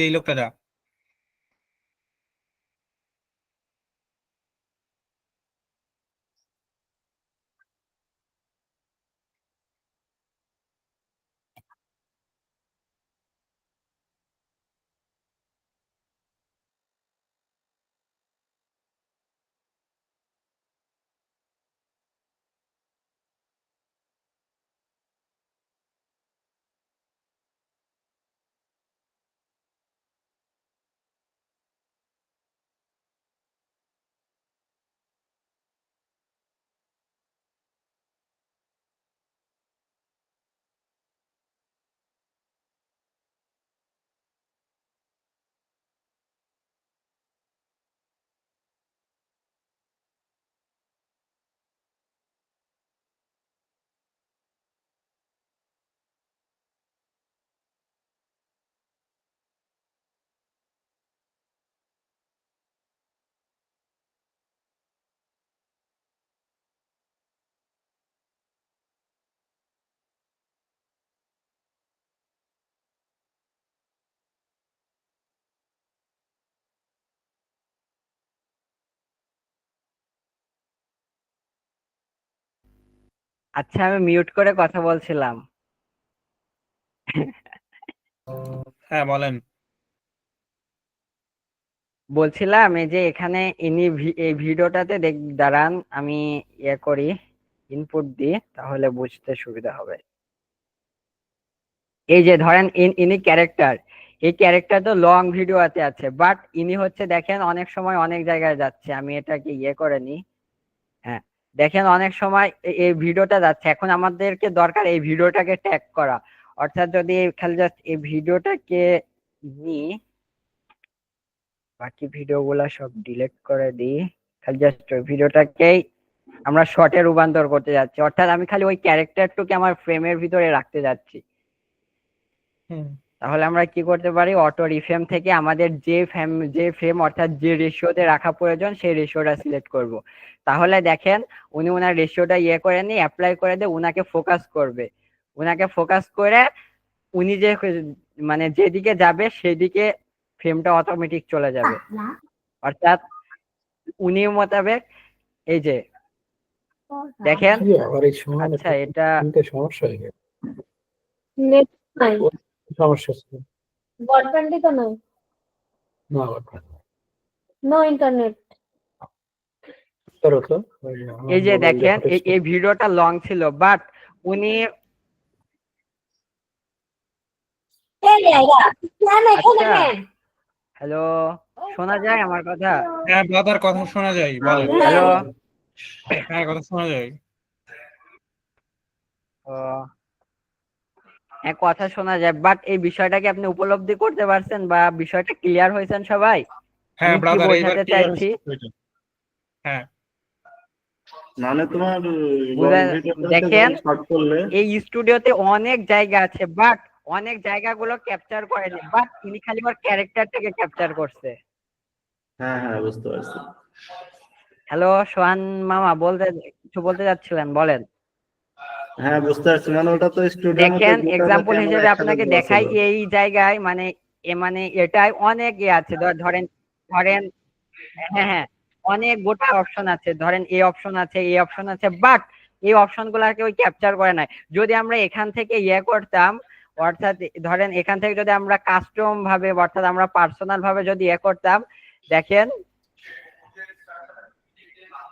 এই লোকটা যা। আচ্ছা, আমি মিউট করে কথা বলছিলাম। হ্যাঁ বলেন। বলছিলাম এই যে এখানে এই ভিডিওটাতে দাঁড়ান, আমি ইয়ে করি, ইনপুট দিই, তাহলে বুঝতে সুবিধা হবে। এই যে ধরেন ইনি ক্যারেক্টার, এই ক্যারেক্টার তো লং ভিডিওতে আছে, বাট ইনি হচ্ছে দেখেন অনেক সময় অনেক জায়গায় যাচ্ছে। আমি এটাকে ইয়ে করে নিই। হ্যাঁ, দেখেন অনেক সময় এই ভিডিওটা যাচ্ছে। এখন আমাদেরকে দরকার এই ভিডিওটাকে ট্যাগ করা, অর্থাৎ যদি খালি জাস্ট এই ভিডিওটাকে নিই, বাকি ভিডিওগুলা সব ডিলিট করে দিই, খালি জাস্ট ওই ভিডিওটাকেই আমরা শর্টে রূপান্তর করতে যাচ্ছি। অর্থাৎ আমি খালি ওই ক্যারেক্টারটাকে আমার ফ্রেমের ভিতরে রাখতে যাচ্ছি। তাহলে আমরা কি করতে পারি, অটো রিফ্রেম থেকে আমাদের যে ফ্রেম অর্থাৎ যে রেশিওতে রাখা প্রয়োজন সেই রেশিওটা সিলেক্ট করব। তাহলে দেখেন উনি ওনার রেশিওটা ইয়ে করে নিয়ে অ্যাপ্লাই করে দিয়ে উনাকে ফোকাস করবে। উনাকে ফোকাস করে উনি যে মানে যেদিকে যাবে সেদিকে ফ্রেমটা অটোমেটিক চলে যাবে, অর্থাৎ উনি মোতাবেক। এই যে দেখেন, কি আবার এই সময় আচ্ছা এটা সমস্যা হয়ে গেছে। নেট নাই, সমস্যা ছিল ব্রডব্যান্ডই তো নাই, না, নো ইন্টারনেট। করো তো। এই যে দেখেন এই ভিডিওটা লং ছিল, বাট উনি আচ্ছা, হ্যালো, শোনা যায় আমার কথা? হ্যাঁ ব্রাদার, কথা শোনা যায়, বলেন। হ্যালো, হ্যাঁ কথা শোনা যায়। ও হ্যাঁ, কথা শোনা যায়, বাট এই বিষয়টাকে আপনি উপলব্ধি করতে পারছেন বা বিষয়টা ক্লিয়ার হয়েছেন সবাই? হ্যাঁ আমি কি ব্রাদার, এইবার বোঝাতে clear চাইছি? হয়েছে। হ্যাঁ মানে তোমার দেখেন শর্ট করলে এই স্টুডিওতে অনেক জায়গা আছে, বাট অনেক জায়গাগুলো ক্যাপচার করেনি, বাট তিনি খালি ওর ক্যারেক্টারটাকে ক্যাপচার করছে। হ্যাঁ হ্যাঁ বুঝতে পারছি। হ্যালো সোহান মামা, কিছু বলতে যাচ্ছিলেন, বলেন। হ্যাঁ বুঝতে পারছি, মানে ওটা তো স্টুডিও দেখেন এক্সাম্পল হিসেবে আপনাকে দেখাই, এই জায়গায় মানে এটাই অনেক আছে, ধরেন ধরেন হ্যাঁ হ্যাঁ, অনেক গোটা অপশন আছে, ধরেন এই অপশন আছে, এই অপশন আছে, বাট এই অপশন গুলাকে ওই ক্যাপচার করে নাই। যদি আমরা এখান থেকে ইয়ে করতাম, অর্থাৎ ধরেন এখান থেকে যদি আমরা কাস্টম ভাবে অর্থাৎ আমরা পার্সোনাল ভাবে যদি ইয়ে করতাম, দেখেন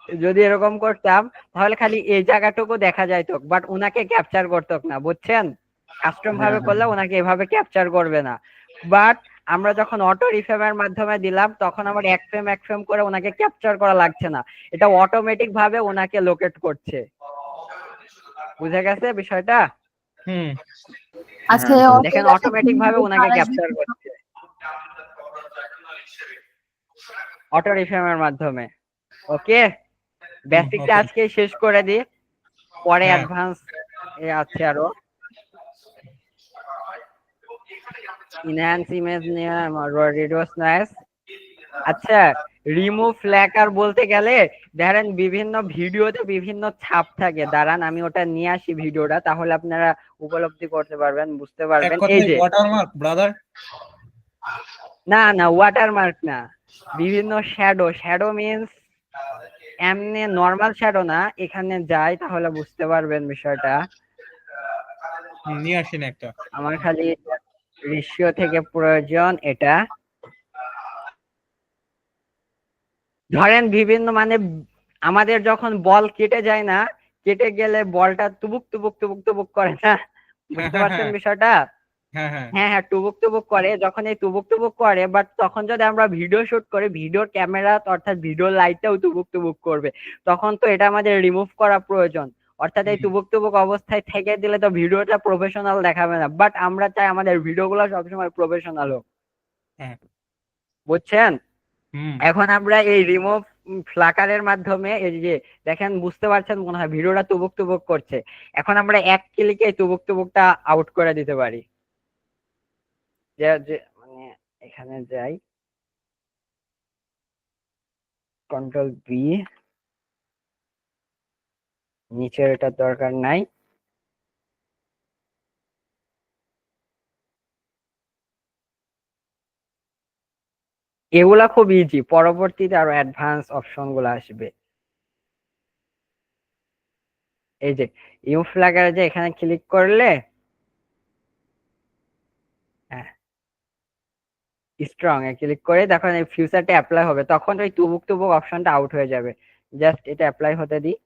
যদি এরকম করতাম তাহলে খালি এই জায়গাটুকু দেখা যাইতো, বাট ওনাকে ক্যাপচার করতো না, বুঝছেন? কাস্টম ভাবে করলে ওনাকে এভাবে ক্যাপচার করবে না। বাট আমরা যখন অটো রিফ্রেমের মাধ্যমে দিলাম তখন আমার এক ফ্রেম করে ওনাকে ক্যাপচার করা লাগছে না, এটা অটোমেটিক ভাবে ওনাকে লোকেট করছে। বুঝে গেছে বিষয়টা? হুম। আচ্ছা দেখেন অটোমেটিক ভাবে ওনাকে ক্যাপচার করছে অটো রিফ্রেমের মাধ্যমে। ওকে, বেসিকটা okay. আজকে শেষ করে দিই, পরে হ্যাঁ। অ্যাডভান্স এ আছে আরো। ইনহ্যান্স ইমেজ নিয়ে রিডিউস নয়েজ। আচ্ছা, রিমুভ ফ্ল্যাকার বলতে গেলে ধরেন বিভিন্ন ভিডিওতে বিভিন্ন ছাপ থাকে, দাঁড়ান আমি ওটা নিয়ে আসি ভিডিওটা, তাহলে আপনারা উপলব্ধি করতে পারবেন, বুঝতে এক পারবেন। এই কথায় যে ওয়াটারমার্ক ব্রাদার। না না ওয়াটারমার্ক না, বিভিন্ন শ্যাডো মিনস এমনি নরমাল শ্যাডো না, এখানে যাই তাহলে বুঝতে পারবেন বিষয়টা। নিয়ে আসেন একটা। আমার খালি রেশিও থেকে প্রয়োজন এটা। ধরেন বিভিন্ন মানে আমাদের যখন বল কেটে যায় না, কেটে গেলে বলটা টুবুক টুবুক টুবুক টুবুক করে না, বুঝতে পারছেন বিষয়টা? হ্যাঁ হ্যাঁ হ্যাঁ হ্যাঁ, টুবুক টুবুক করে, যখন এই টুবুক টুবুক করে, বাট তখন যদি আমরা ভিডিও শুট করি, ভিডিওর ক্যামেরা অর্থাৎ ভিডিও লাইটটাও টুবুক টুবুক করবে, তখন তো এটা আমাদের রিমুভ করা প্রয়োজন। অর্থাৎ এই টুবুক টুবুক অবস্থায় থেকে দিলে তো ভিডিওটা প্রফেশনাল দেখাবে না, বাট আমরা চাই আমাদের ভিডিওগুলো সবসময় প্রফেশনাল হোক, হ্যাঁ। বুঝছেন? হুম। এখন আমরা এই রিমুভ ফ্লাকারের মাধ্যমে এই যে দেখেন, বুঝতে পারছেন মনে হয় ভিডিওটা টুবুক টুবুক করছে, এখন আমরা এক ক্লিকে টুবুক টুবুকটা আউট করে দিতে পারি। যে মানে এখানে যাই, কন্ট্রোল বি, নিচের এটা দরকার নাই, এগুলা খুব ইজি, পরবর্তীতে আরো অ্যাডভান্স অপশন গুলো আসবে। এই যে ইউ ফ্ল্যাগার, যে এখানে ক্লিক করলে স্ট্রং এ ক্লিক করে দেখুন এই ফিউচারটা অ্যাপ্লাই হবে, তখন ওই টুবুক টুবুক অপশনটা আউট হয়ে যাবে। জাস্ট এটা অ্যাপ্লাই হতে দিই।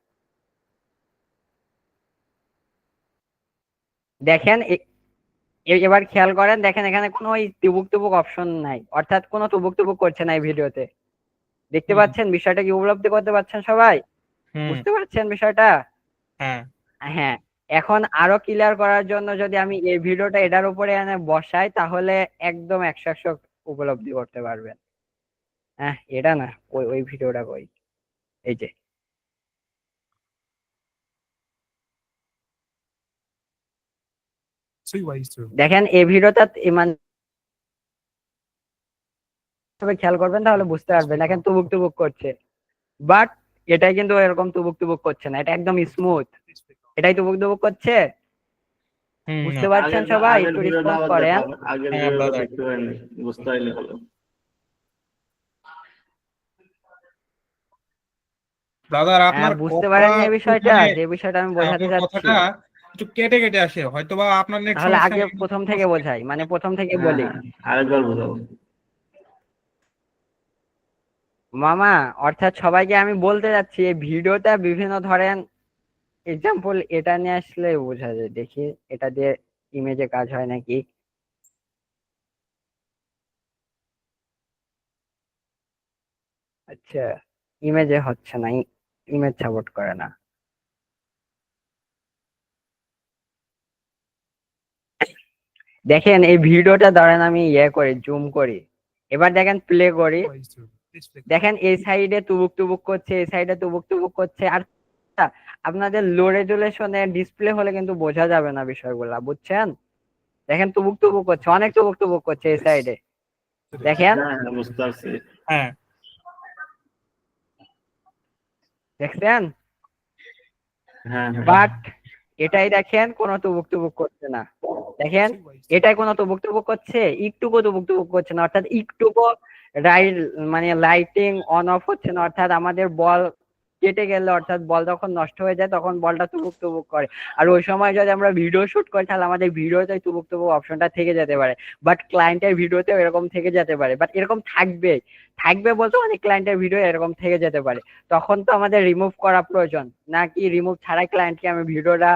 দেখেন এবার খেয়াল করেন, দেখেন এখানে কোনো ওই টুবুক টুবুক অপশন নাই, অর্থাৎ কোনো টুবুক টুবুক করছে না এই ভিডিওতে। দেখতে পাচ্ছেন বিষয়টা কি উপলব্ধি করতে পারছেন সবাই? বুঝতে পারছেন বিষয়টা? হ্যাঁ হ্যাঁ, এখন আরো ক্লিয়ার করার জন্য যদি আমি এই ভিডিওটা এটার উপরে এনে বসাই, তাহলে একদম 100 উপলব্ধি করতে পারবেন। হ্যাঁ, এটা না, ওই ওই ভিডিওটা কই, এই যে দেখেন এই ভিডিওটা মানে খেয়াল করবেন তাহলে বুঝতে পারবেন। দেখেন টুবুক টুবুক করছে, বাট এটাই কিন্তু এরকম টুবুক টুবুক করছে না, এটা একদম স্মুথ, এটাই টুবুক টুবুক করছে। বুঝতে পারছেন সবাই? একটু রেসপন্স করেন। আগের হ্যাঁ, ভিডিওটা brother। দেখতে পাইনি, বুঝতে পারিনি হলো। ব্রাদার আপনার বুঝতে কথা পারেন এই বিষয়টা, ওখানে- যে বিষয়টা আমি হ্যাঁ, বোঝাতে আপনার চাচ্ছি, কথাটা একটু কেটে কেটে আসে, হয়তোবা আপনার নেট তাহলে সমস্যা আগে নেই। প্রথম থেকে বোঝাই, মানে প্রথম থেকে হ্যাঁ, বলি। হ্যাঁ, আরেকবার বোঝাবো। মামা, অর্থাৎ সবাইকে আমি বলতে যাচ্ছি এই ভিডিওটা বিভিন্ন ধরেন এক্সাম্পল এটা নিয়ে আসলে বোঝা যায়। দেখি এটা দিয়ে ইমেজে কাজ হয় নাকি। আচ্ছা, ইমেজে হচ্ছে না, ইমেজ সাপোর্ট করে না। দেখেন এই ভিডিওটা ধরেন আমি করি, জুম করি, এবার দেখেন প্লে করি, দেখেন এই সাইডে টুবুক টুবুক করছে, এই সাইডে টুবুক টুবুক করছে। আর আপনাদের লো রেজুলেশনে ডিসপ্লে হলে কিন্তু বোঝা যাবে না বিষয়গুলা, বুঝছেন? দেখেন টুবুক টুবুক করছে, অনেক টুবুক টুবুক করছে এই সাইডে, দেখেন হ্যাঁ, হ্যাঁ, বুঝতে পারছি। হ্যাঁ দেখছেন? হ্যাঁ, হ্যাঁ। বাট এটাই দেখেন কোনো টুবুক টুবুক করছে না, দেখেন এটাই কোনো টুবুক টুবুক করছে, একটুকু টুবুক টুবুক করছে না, অর্থাৎ একটুকু মানে লাইটিং অন অফ হচ্ছে না, অর্থাৎ আমাদের বল কেটে গেলে অর্থাৎ বল যখন নষ্ট হয়ে যায় তখন বলটা তুবুক তুবুক করে। আর ওই সময় যদি আমরা ভিডিও শুট করি তাহলে আমাদের ভিডিওতে তুবুক তুবুক অপশনটা থেকে যেতে পারে, বাট ক্লায়েন্টের ভিডিওতেও এরকম থেকে যেতে পারে, বাট এরকম থাকবে বলতে অনেক ক্লায়েন্টের ভিডিও এরকম থেকে যেতে পারে। তখন তো আমাদের রিমুভ করা প্রয়োজন, নাকি রিমুভ ছাড়াই ক্লায়েন্টকে আমি ভিডিওটা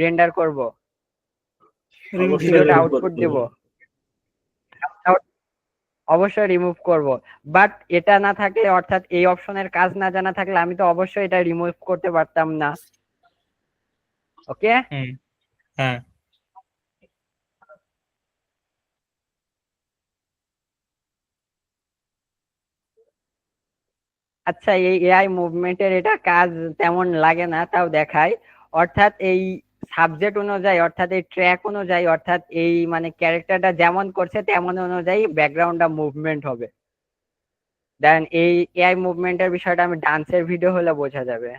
রেন্ডার করব, Remove অবশ্যই ভিডিওটা remove আউটপুট করতে দেব? হবে। অবশ্যই রিমুভ করব, বাট এটা না থাকলে অর্থাৎ এই অপশনের কাজ না জানা থাকলে আমি তো অবশ্যই এটা রিমুভ করতে পারতাম না। ওকে, হুম, হ্যাঁ। আচ্ছা এই এআই মুভমেন্টের এটা কাজ তেমন লাগে না, তাও দেখায়। অর্থাৎ এই সাবজেক্ট অনুযায়ী অর্থাৎ এই ট্র্যাক অনুযায়ী অর্থাৎ এই মানে ক্যারেক্টারটা যেমন করছে তেমন অনুযায়ী ব্যাকগ্রাউন্ডটা মুভমেন্ট হবে। দেন এই এআই মুভমেন্টের বিষয়টা আমি ডান্সের ভিডিও হলে বোঝা যাবে।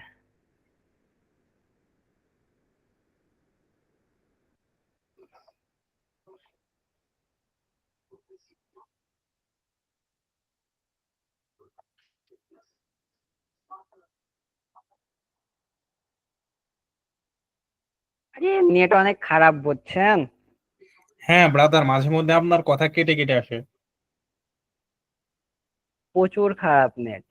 আরে নেট অনেক খারাপ বুঝছেন। হ্যাঁ ব্রাদার, মাঝে মধ্যে আপনার কথা কেটে কেটে আসে। প্রচুর খারাপ নেট।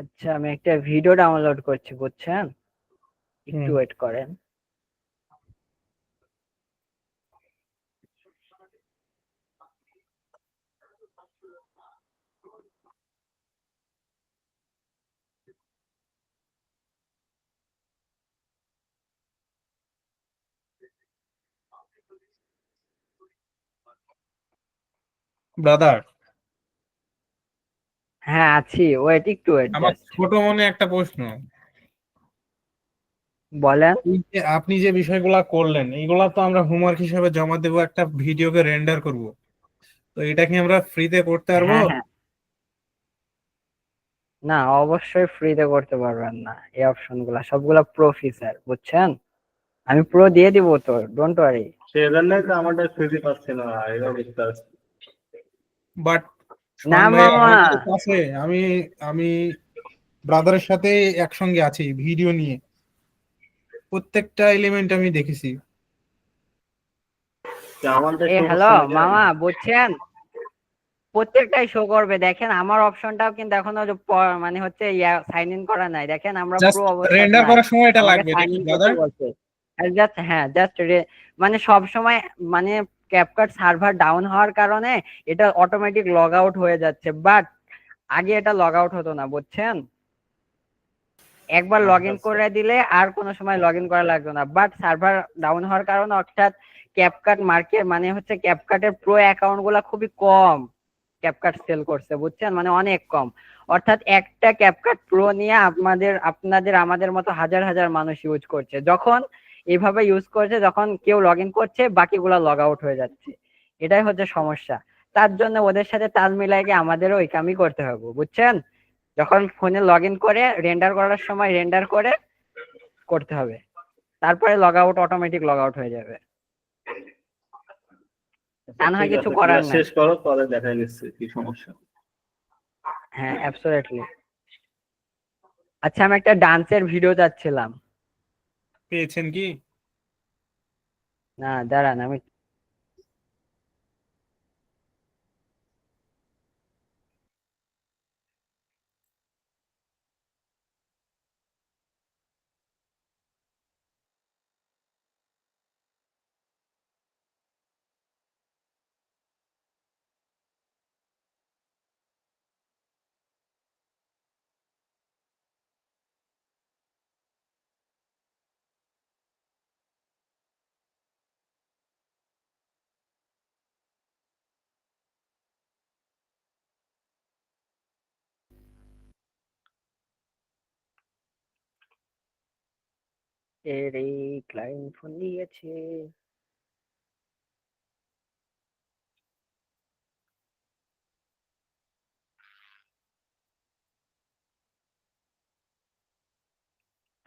আচ্ছা আমি একটা ভিডিও ডাউনলোড করছি বুঝছেন, একটু হুম। ওয়েট করেন। ব্রাদার, হ্যাঁ আছি, ওয়েট একটু ওয়েট আমার জাস্ট। ছোট মনে একটা প্রশ্ন। বলেন। এই যে আপনি যে বিষয়গুলা করলেন এইগুলা তো আমরা হোমওয়ার্ক হিসেবে জমা দেবো, একটা ভিডিওকে রেন্ডার করব, তো এটা কি আমরা ফ্রিতে করতে পারবো? হ্যাঁ হ্যাঁ, না অবশ্যই ফ্রিতে করতে পারবেন না, এই অপশন গুলা সবগুলা প্রো ফিচার বুঝছেন, আমি প্রো দিয়ে দিব তো, ডোন্ট ওয়ারি। সেজন্যই তো আমারটা ফ্রিতে পাচ্ছে না, এরা বুঝতে পারছি। বাট না সোহান ভাই মামা, আমার কাছে আছে, আমি আমি ব্রাদারের সাথে একসঙ্গে আছি ভিডিও নিয়ে, প্রত্যেকটা এলিমেন্ট আমি দেখেছি। যে আমাদের এ শো হ্যালো করছে না কেন? মামা বুঝছেন, প্রত্যেকটাই শো করবে। দেখেন আমার অপশনটাও কিন্তু এখনো মানে হচ্ছে সাইন ইন করা নাই, দেখেন আমরা জাস্ট প্রো অবস্থায় রেন্ডার নাই, করার সময় এটা আমাকে লাগবে, এটা সাইন কি ইন করতে ব্রাদার? বলছে। জাস্ট হ্যাঁ জাস্ট মানে সব সময় মানে ক্যাপকাট সার্ভার ডাউন হওয়ার কারণে এটা অটোমেটিক লগ আউট হয়ে যাচ্ছে, বাট আগে এটা লগ আউট হতো না বুঝছেন। একবার লগ আচ্ছা ইন আচ্ছা। করে দিলে আর কোনো সময় লগ ইন করা লাগতো না, বাট সার্ভার ডাউন হওয়ার কারণে অর্থাৎ ক্যাপকাট মার্কেট মানে হচ্ছে ক্যাপকাটের প্রো অ্যাকাউন্ট গুলা খুবই কম ক্যাপকাট সেল করছে বুঝছেন, মানে অনেক কম। অর্থাৎ একটা ক্যাপকাট প্রো নিয়ে আপনাদের আমাদের মতো হাজার হাজার মানুষ ইউজ করছে, যখন এভাবে ইউজ করছে যখন কেউ লগ ইন করছে বাকিগুলা লগ আউট হয়ে যাচ্ছে, এটাই হচ্ছে সমস্যা। তার জন্য ওদের সাথে তাল মিলাই গিয়ে আমাদেরও ওই কামই করতে হবে বুঝছেন, যখন ফোনে লগ ইন করে রেন্ডার করার সময় রেন্ডার করে করতে হবে, তারপরে log out automatic log out হয়ে যাবে, তা না হয় ঠিক কিছু আছে, করার ক্লাস নাই। শেষ করো, পরে দেখাই নিচ্ছি কি সমস্যা। হ্যাঁ অ্যাবসলিউটলি। আচ্ছা আমি একটা ডান্সের ভিডিও চাচ্ছিলাম। পেয়েছেন কি? না দাঁড়ান আমি এর এই ক্লায়েন্ট ফোন দিয়েছে।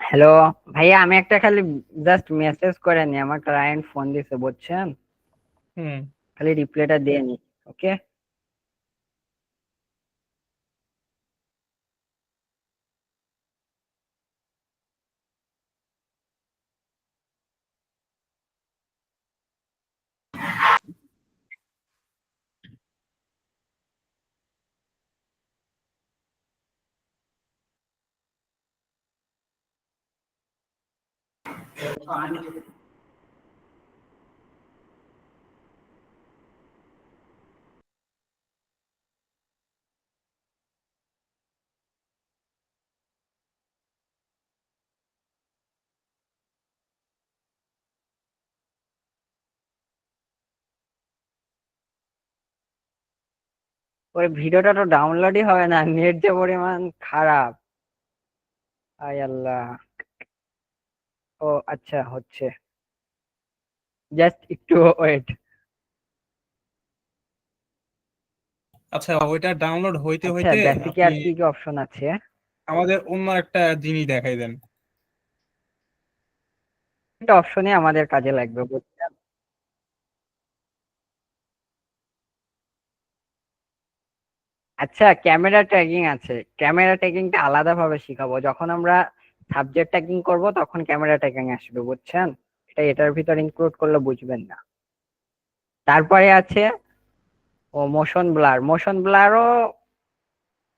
হ্যালো ভাইয়া, আমি একটা খালি জাস্ট মেসেজ করে নি, আমার ক্লায়েন্ট ফোন দিছে বুঝছেন, হুম। খালি রিপ্লাইটা দিয়ে নি। ওকে। ওই ভিডিওটা তো ডাউনলোডই হবে না, নেট যে পরিমাণ খারাপ। আয় আল্লাহ। ও আচ্ছা, হচ্ছে, জাস্ট একটু ওয়েট। আচ্ছা, ওইটা ডাউনলোড হইতে আচ্ছা, হইতে বেসিকে আপনি আর কি কি অপশন আছে? আমাদের অন্য একটা জিনিস দেখাই দেন। একটা অপশনই আমাদের কাজে লাগবে বুঝছেন। আচ্ছা, ক্যামেরা ট্র্যাকিং আছে, ক্যামেরা ট্র্যাকিংটা আলাদা ভাবে শিখাবো, যখন আমরা সাবজেক্ট ট্র্যাকিং করব তখন ক্যামেরা ট্র্যাকিং আসবে বুঝছেন। এটা এটার ভিতর ইনক্লুড করলে বুঝবেন না। তারপরে আছে ও মোশন ব্লার। মোশন ব্লারও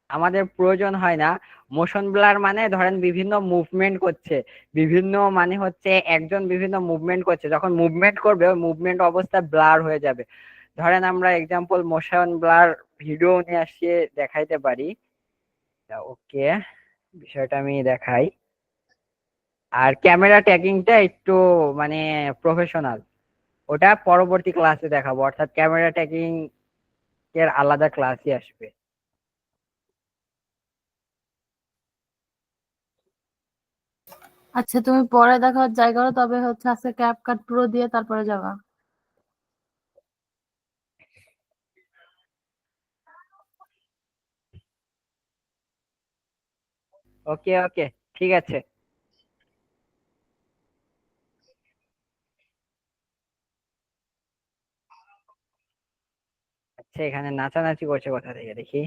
আমাদের প্রয়োজন হয় না। মোশন ব্লার মানে ধরেন বিভিন্ন মুভমেন্ট করছে, বিভিন্ন মানে হচ্ছে একজন বিভিন্ন মুভমেন্ট করছে, যখন মুভমেন্ট করবে ওই মুভমেন্ট অবস্থা ব্লার হয়ে যাবে। ধরেন আমরা এক্সাম্পল মোশন ব্লার ভিডিও নিয়ে আসিয়ে দেখাইতে পারি। ওকে, বিষয়টা আমি দেখাই। আর ক্যামেরা ট্যাগিংটা একটু মানে প্রফেশনাল, ওটা পরবর্তী ক্লাসে দেখাবো, অর্থাৎ ক্যামেরা ট্যাগিং এর আলাদা ক্লাসই আসবে। আচ্ছা, তুমি পরে দেখার জায়গা করো, তবে হচ্ছে আজকে ক্যাপকাট প্রো দিয়ে তারপরে যাবা। ওকে ওকে, ঠিক আছে। আচ্ছা, এখানে নাচানাচি করছে কোথা থেকে দেখি।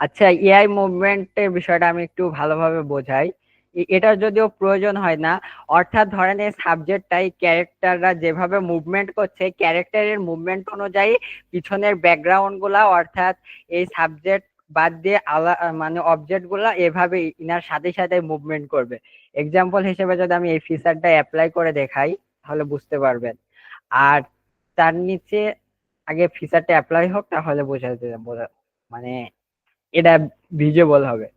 আচ্ছা, এআই মুভমেন্টের বিষয়টা আমি একটু ভালোভাবে বোঝাই। এটার যদিও প্রয়োজন হয় না, অর্থাৎ ধরেন এই সাবজেক্টটাই ক্যারেক্টাররা যেভাবে মুভমেন্ট করছে, ক্যারেক্টারের মুভমেন্ট অনুযায়ী পিছনের ব্যাকগ্রাউন্ড গুলা, অর্থাৎ এই সাবজেক্ট বাদ দিয়ে মানে অবজেক্ট গুলা এভাবে ইনার সাথে সাথে মুভমেন্ট করবে। এক্সাম্পল হিসেবে যদি আমি এই ফিচারটা অ্যাপ্লাই করে দেখাই তাহলে বুঝতে পারবেন। আর তার নিচে আগে ফিচারটা অ্যাপ্লাই হোক, তাহলে বোঝা মানে এটা ভিজিবল হবে।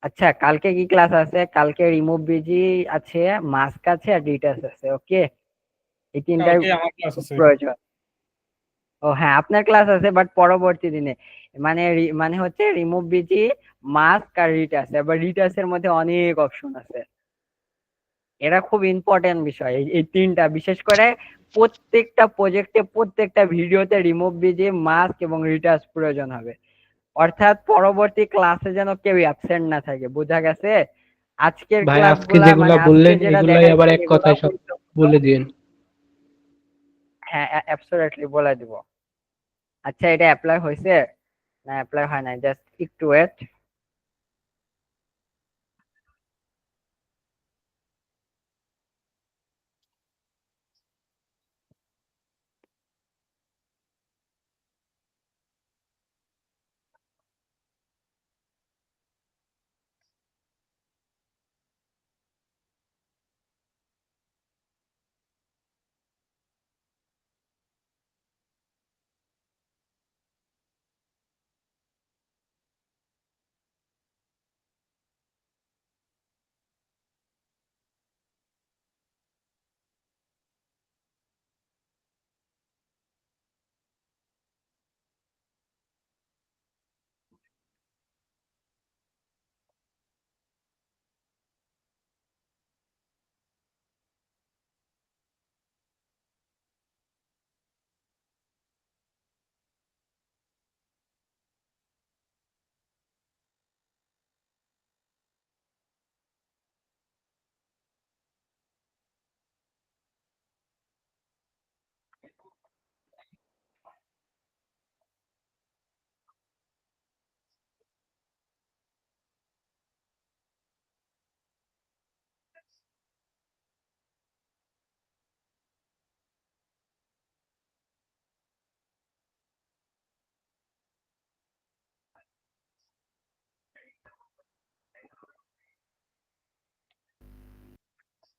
আচ্ছা, কালকে কি ক্লাস আছে? কালকে রিমুভ বিজি আছে, মাস্ক আছে, আর ডিটাচ আছে। ওকে, এই তিনটার কালকে আমার ক্লাস আছে। প্রয়োজন। ও হ্যাঁ, আপনার ক্লাস আছে, বাট পরবর্তী দিনে, মানে মানে হচ্ছে রিমুভ বিজি, মাস্ক আর রিটাচ। এবার রিটাচের মধ্যে অনেক অপশন আছে, এটা খুব ইম্পর্টেন্ট বিষয়। এই তিনটা বিশেষ করে প্রত্যেকটা প্রজেক্টে, প্রত্যেকটা ভিডিওতে রিমুভ বিজি, মাস্ক এবং রিটাচ প্রয়োজন হবে, অর্থাৎ পরবর্তী ক্লাসে যেন কেউ অ্যাবসেন্ট না থাকে। বোঝা গেছে? আজকের ভাই আজকে ক্লাসগুলা যেগুলা মানে আজকে বললেন যেটা এগুলাই দেখাইছি আবার এক এগুলো কথায় সব গুরুত্বপূর্ণ। বলে দিন। হ্যাঁ, অ্যাবসলিউটলি বলে দিব। আচ্ছা, এটা অ্যাপ্লাই হয়েছে না অ্যাপ্লাই হয় নাই? জাস্ট একটু ওয়েট।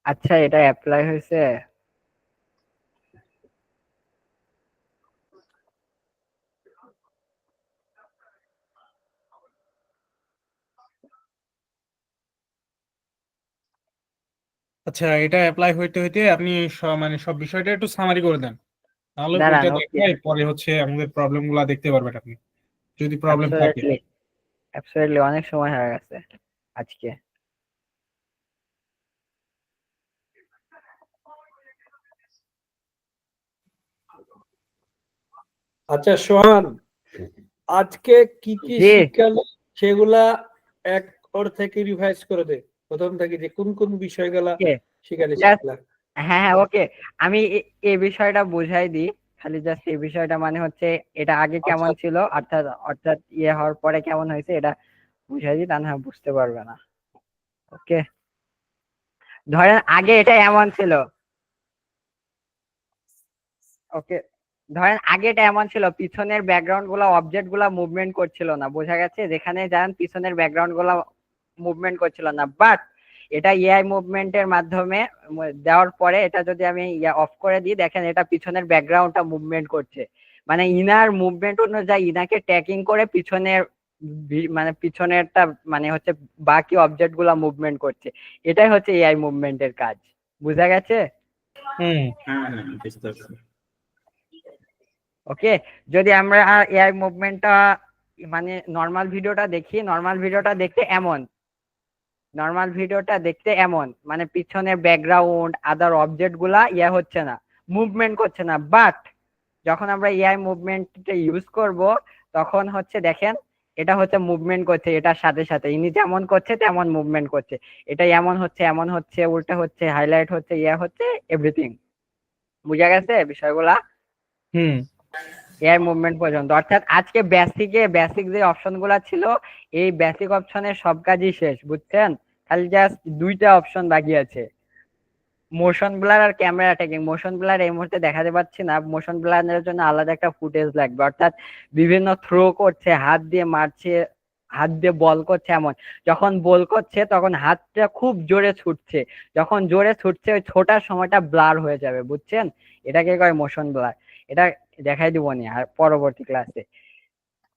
আচ্ছা, এটা অ্যাপ্লাই হয়েছে। আচ্ছা, এটা অ্যাপ্লাই হইতে হইতে আপনি মানে সব বিষয়টা একটু সামারি করে দেন, তাহলে দাঁড়ান, ওইটা ওকে। দেখায় পরে হচ্ছে আমাদের প্রবলেম গুলা দেখতে পারবেন আপনি, যদি প্রবলেম থাকে। অ্যাবসলিউটলি, অ্যাবসলিউটলি, অনেক সময় হয়ে গেছে আজকে। আচ্ছা সোহান, আজকে কি কি জি। শিখালো সেগুলা এক ওর থেকে রিভাইজ করে দে, প্রথম থেকে যে কোন কোন বিষয়গুলা ওকে, শিখালি জাস্ট, সেগুলা। হ্যাঁ হ্যাঁ, ওকে। আমি এই বিষয়টা বুঝাই দিই, খালি জাস্ট এই বিষয়টা, মানে হচ্ছে এটা আগে কেমন আচ্ছা, ছিল, অর্থাৎ অর্থাৎ ইয়ে হওয়ার পরে কেমন হয়েছে, এটা বুঝাই দিই, তা না হয় বুঝতে পারবে না। ওকে, ধরেন আগে এটা এমন ছিল। ওকে, ধরেন আগে এটা এমন ছিল, পিছনের ব্যাকগ্রাউন্ড গুলা, অবজেক্ট গুলা মুভমেন্ট করছিল না, বোঝা গেছে? যেখানে যান পিছনের ব্যাকগ্রাউন্ড গুলা মুভমেন্ট করছিল না, বাট এটা এআই মুভমেন্টের মাধ্যমে দেওয়ার পরে এটা যদি আমি অফ করে দিই, দেখেন এটা পিছনের ব্যাকগ্রাউন্ডটা মুভমেন্ট করছে, মানে ইনার মুভমেন্ট অনুযায়ী ইনাকে ট্র্যাকিং করে পিছনের মানে পিছনেরটা, মানে হচ্ছে বাকি অবজেক্ট গুলা মুভমেন্ট করছে। এটাই হচ্ছে এআই মুভমেন্টের কাজ, বুঝা গেছে? হুম। হ্যাঁ হ্যাঁ বুঝতে পারছি। ওকে, যদি আমরা এআই মুভমেন্টটা, মানে নর্মাল ভিডিওটা দেখি, নর্মাল ভিডিওটা দেখতে এমন, নর্মাল ভিডিওটা দেখতে এমন, মানে পিছনের ব্যাকগ্রাউন্ড আদার অবজেক্ট গুলা হচ্ছে না, মুভমেন্ট করছে না, বাট যখন আমরা এআই মুভমেন্টটা ইউজ করব, তখন হচ্ছে দেখেন এটা হচ্ছে মুভমেন্ট করছে, এটার সাথে সাথে ইনি যেমন করছে তেমন মুভমেন্ট করছে, এটা এমন হচ্ছে, উল্টা হচ্ছে, হাইলাইট হচ্ছে, হচ্ছে, এভরিথিং। বুঝা গেছে বিষয়গুলা? হুম। এআই মুভমেন্ট পর্যন্ত, অর্থাৎ আজকে বেসিক যে অপশন গুলা ছিল, এই বেসিক অপশনের সব কাজই শেষ, বুঝছেন? খালি জাস্ট দুইটা অপশন বাকি আছে, মোশন ব্লার আর ক্যামেরা ট্র্যাকিং। মোশন ব্লার এই মুহূর্তে দেখাতে পাচ্ছি না, মোশন ব্লারের জন্য আলাদা একটা ফুটেজ লাগবে, অর্থাৎ বিভিন্ন থ্রো করছে, হাত দিয়ে মারছে, হাত দিয়ে বল করছে, এমন যখন বল করছে তখন হাতটা খুব জোরে ছুটছে, যখন জোরে ছুটছে ওই ছোটার সময়টা ব্লার হয়ে যাবে, বুঝছেন? এটাকে কয় মোশন ব্লার। এটা দেখাই দিব নি আর পরবর্তী ক্লাসে।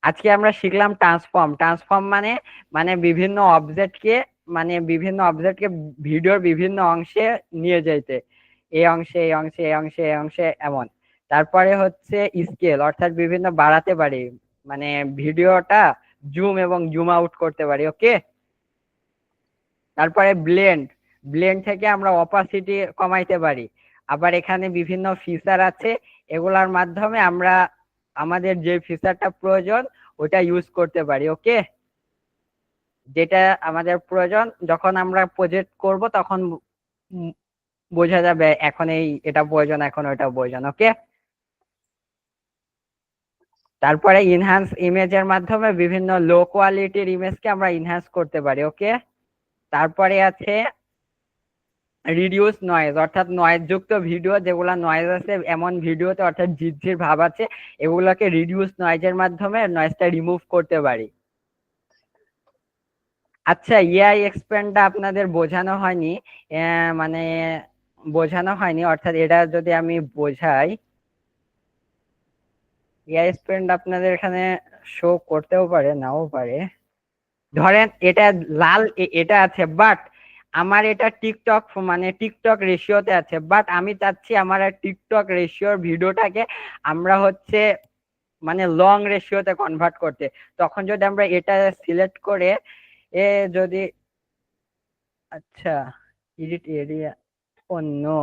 আজকে আমরা শিখলাম ট্রান্সফর্ম। ট্রান্সফর্ম মানে বিভিন্ন অবজেক্টকে ভিডিওর বিভিন্ন অংশে নিয়ে যাইতে, এই অংশে, এই অংশে, এই অংশে, এই অংশে, এমন। তারপরে হচ্ছে স্কেল, অর্থাৎ বিভিন্ন বাড়াতে পারি, মানে ভিডিওটা জুম এবং জুম আউট করতে পারি। ওকে, তারপরে ব্লেন্ড, ব্লেন্ড থেকে আমরা অপাসিটি কমাইতে পারি। আবার এখানে বিভিন্ন ফিচার আছে, এগুলার মাধ্যমে আমরা আমাদের যে ফিচারটা প্রয়োজন ওটা ইউজ করতে পারি। ওকে, যেটা আমাদের প্রয়োজন যখন আমরা প্রজেক্ট করব তখন বোঝা যাবে এখন এটা প্রয়োজন, এখন ওটা প্রয়োজন। ওকে, তারপরে ইনহ্যান্স ইমেজের মাধ্যমে বিভিন্ন লো কোয়ালিটির ইমেজকে আমরা ইনহ্যান্স করতে পারি। ওকে, তারপরে আছে রিডিউস নয়েজ, অর্থাৎ নয়েজ যুক্ত ভিডিও, যেগুলা নয়েজ আছে এমন ভিডিওতে, অর্থাৎ ঝিরঝির ভাব আছে, এগুলোকে রিডিউস নয়েজের মাধ্যমে নয়েজটা রিমুভ করতে পারি। আচ্ছা, এআই এক্সপ্যান্ডটা আপনাদের মানে বোঝানো হয়নি, অর্থাৎ এটা যদি আমি বোঝাই, এআই এক্সপ্যান্ড আপনাদের এখানে শো করতেও পারে, নাও পারে। ধরেন এটা লাল, এটা আছে, বাট আমার এটা টিকটক, মানে টিকটক রেশিওতে আছে, বাট আমি চাচ্ছি আমার টিকটক রেশিওর ভিডিওটাকে আমরা হচ্ছে মানে লং রেশিওতে কনভার্ট করতে। তখন যদি আমরা এটা সিলেক্ট করে যদি, আচ্ছা, এডিট এরিয়া, ও নো,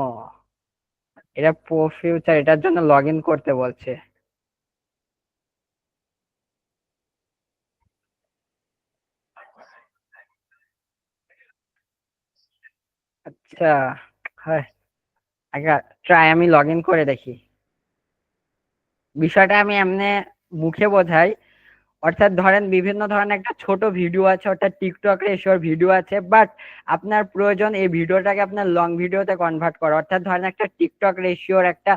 এটা প্রো ফিউচার, এটার জন্য লগ ইন করতে বলছে। আচ্ছা, হয়, আচ্ছা, ট্রাই, আমি লগ ইন করে দেখি। বিষয়টা আমি এমনি মুখে বোঝাই, অর্থাৎ ধরেন বিভিন্ন ধরনের একটা ছোট ভিডিও আছে, অর্থাৎ টিকটক রেশিওর ভিডিও আছে, বাট আপনার প্রয়োজন এই ভিডিওটাকে আপনার লং ভিডিওতে কনভার্ট করা। অর্থাৎ ধরেন একটা টিকটক রেশিওর একটা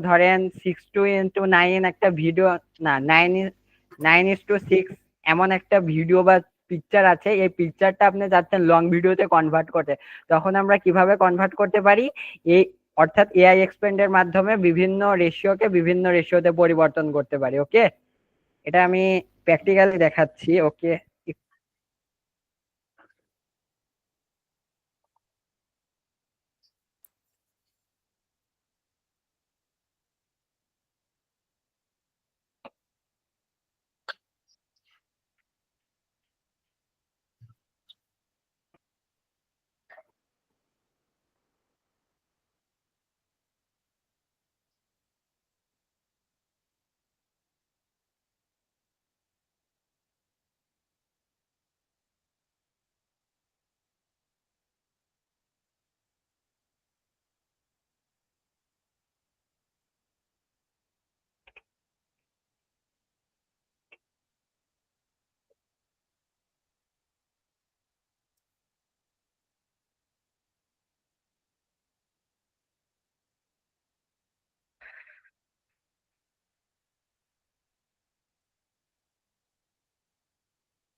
ধরেন 6:9 একটা ভিডিও, না 9:6 এমন একটা ভিডিও বা পিকচার আছে, এই পিকচারটা আপনি যাচ্ছেন লং ভিডিওতে কনভার্ট করতে, তখন আমরা কিভাবে কনভার্ট করতে পারি, এই অর্থাৎ এআই এক্সপেন্ডের মাধ্যমে বিভিন্ন রেশিওকে বিভিন্ন রেশিওতে পরিবর্তন করতে পারি। ওকে, এটা আমি প্র্যাকটিক্যালি দেখাচ্ছি। ওকে,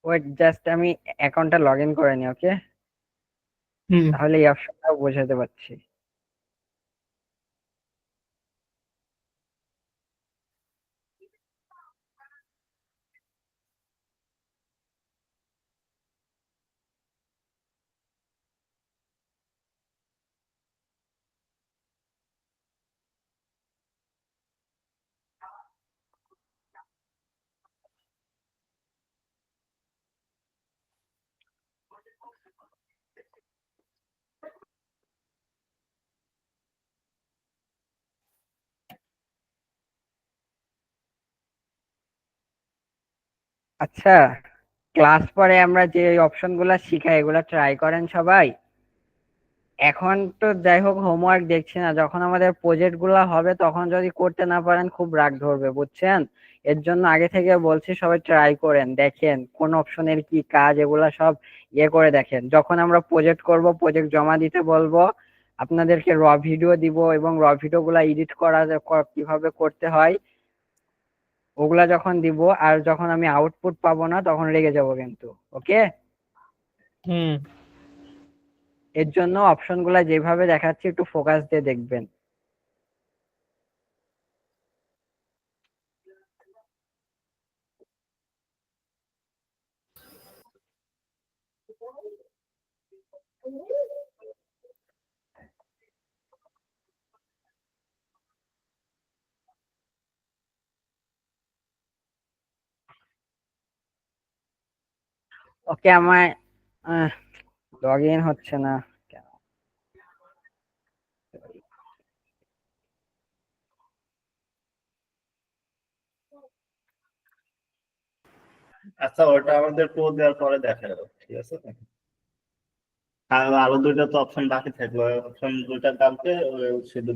ওয়েট জাস্ট আমি অ্যাকাউন্টটা লগ ইন করে নিই। ওকে, তাহলে এই অপশনটাও বোঝাতে পারছি। আচ্ছা, ক্লাস পরে আমরা যে অপশন গুলা শিখাই এগুলা ট্রাই করেন সবাই। এখন তো যাই হোক হোমওয়ার্ক দেখছি না, যখন আমাদের প্রজেক্ট গুলা হবে তখন যদি করতে না পারেন খুব রাগ ধরবে, বুঝছেন? এর জন্য আগে থেকে বলছি সবাই ট্রাই করেন, দেখেন কোন অপশনের কি কাজ, এগুলা সব করে দেখেন। যখন আমরা প্রজেক্ট করব, প্রজেক্ট জমা দিতে বলবো, আপনাদেরকে র ভিডিও দিব এবং র ভিডিও গুলা এডিট কিভাবে করতে হয় ওগুলা যখন দিব, আর যখন আমি আউটপুট পাবো না তখন রেগে যাবো কিন্তু। ওকে, এর জন্য অপশন গুলা যেভাবে দেখাচ্ছি একটু ফোকাস দিয়ে দেখবেন। ওকে, আমার লগ ইন হচ্ছে না কেন? আচ্ছা, ওটা আমাদের কোড দেওয়ার পরে দেখা যাবে, ঠিক আছে? আর আরো দুইটা তো অপশন বাকি থাকলো, অপশন দুইটা কালকে শুধু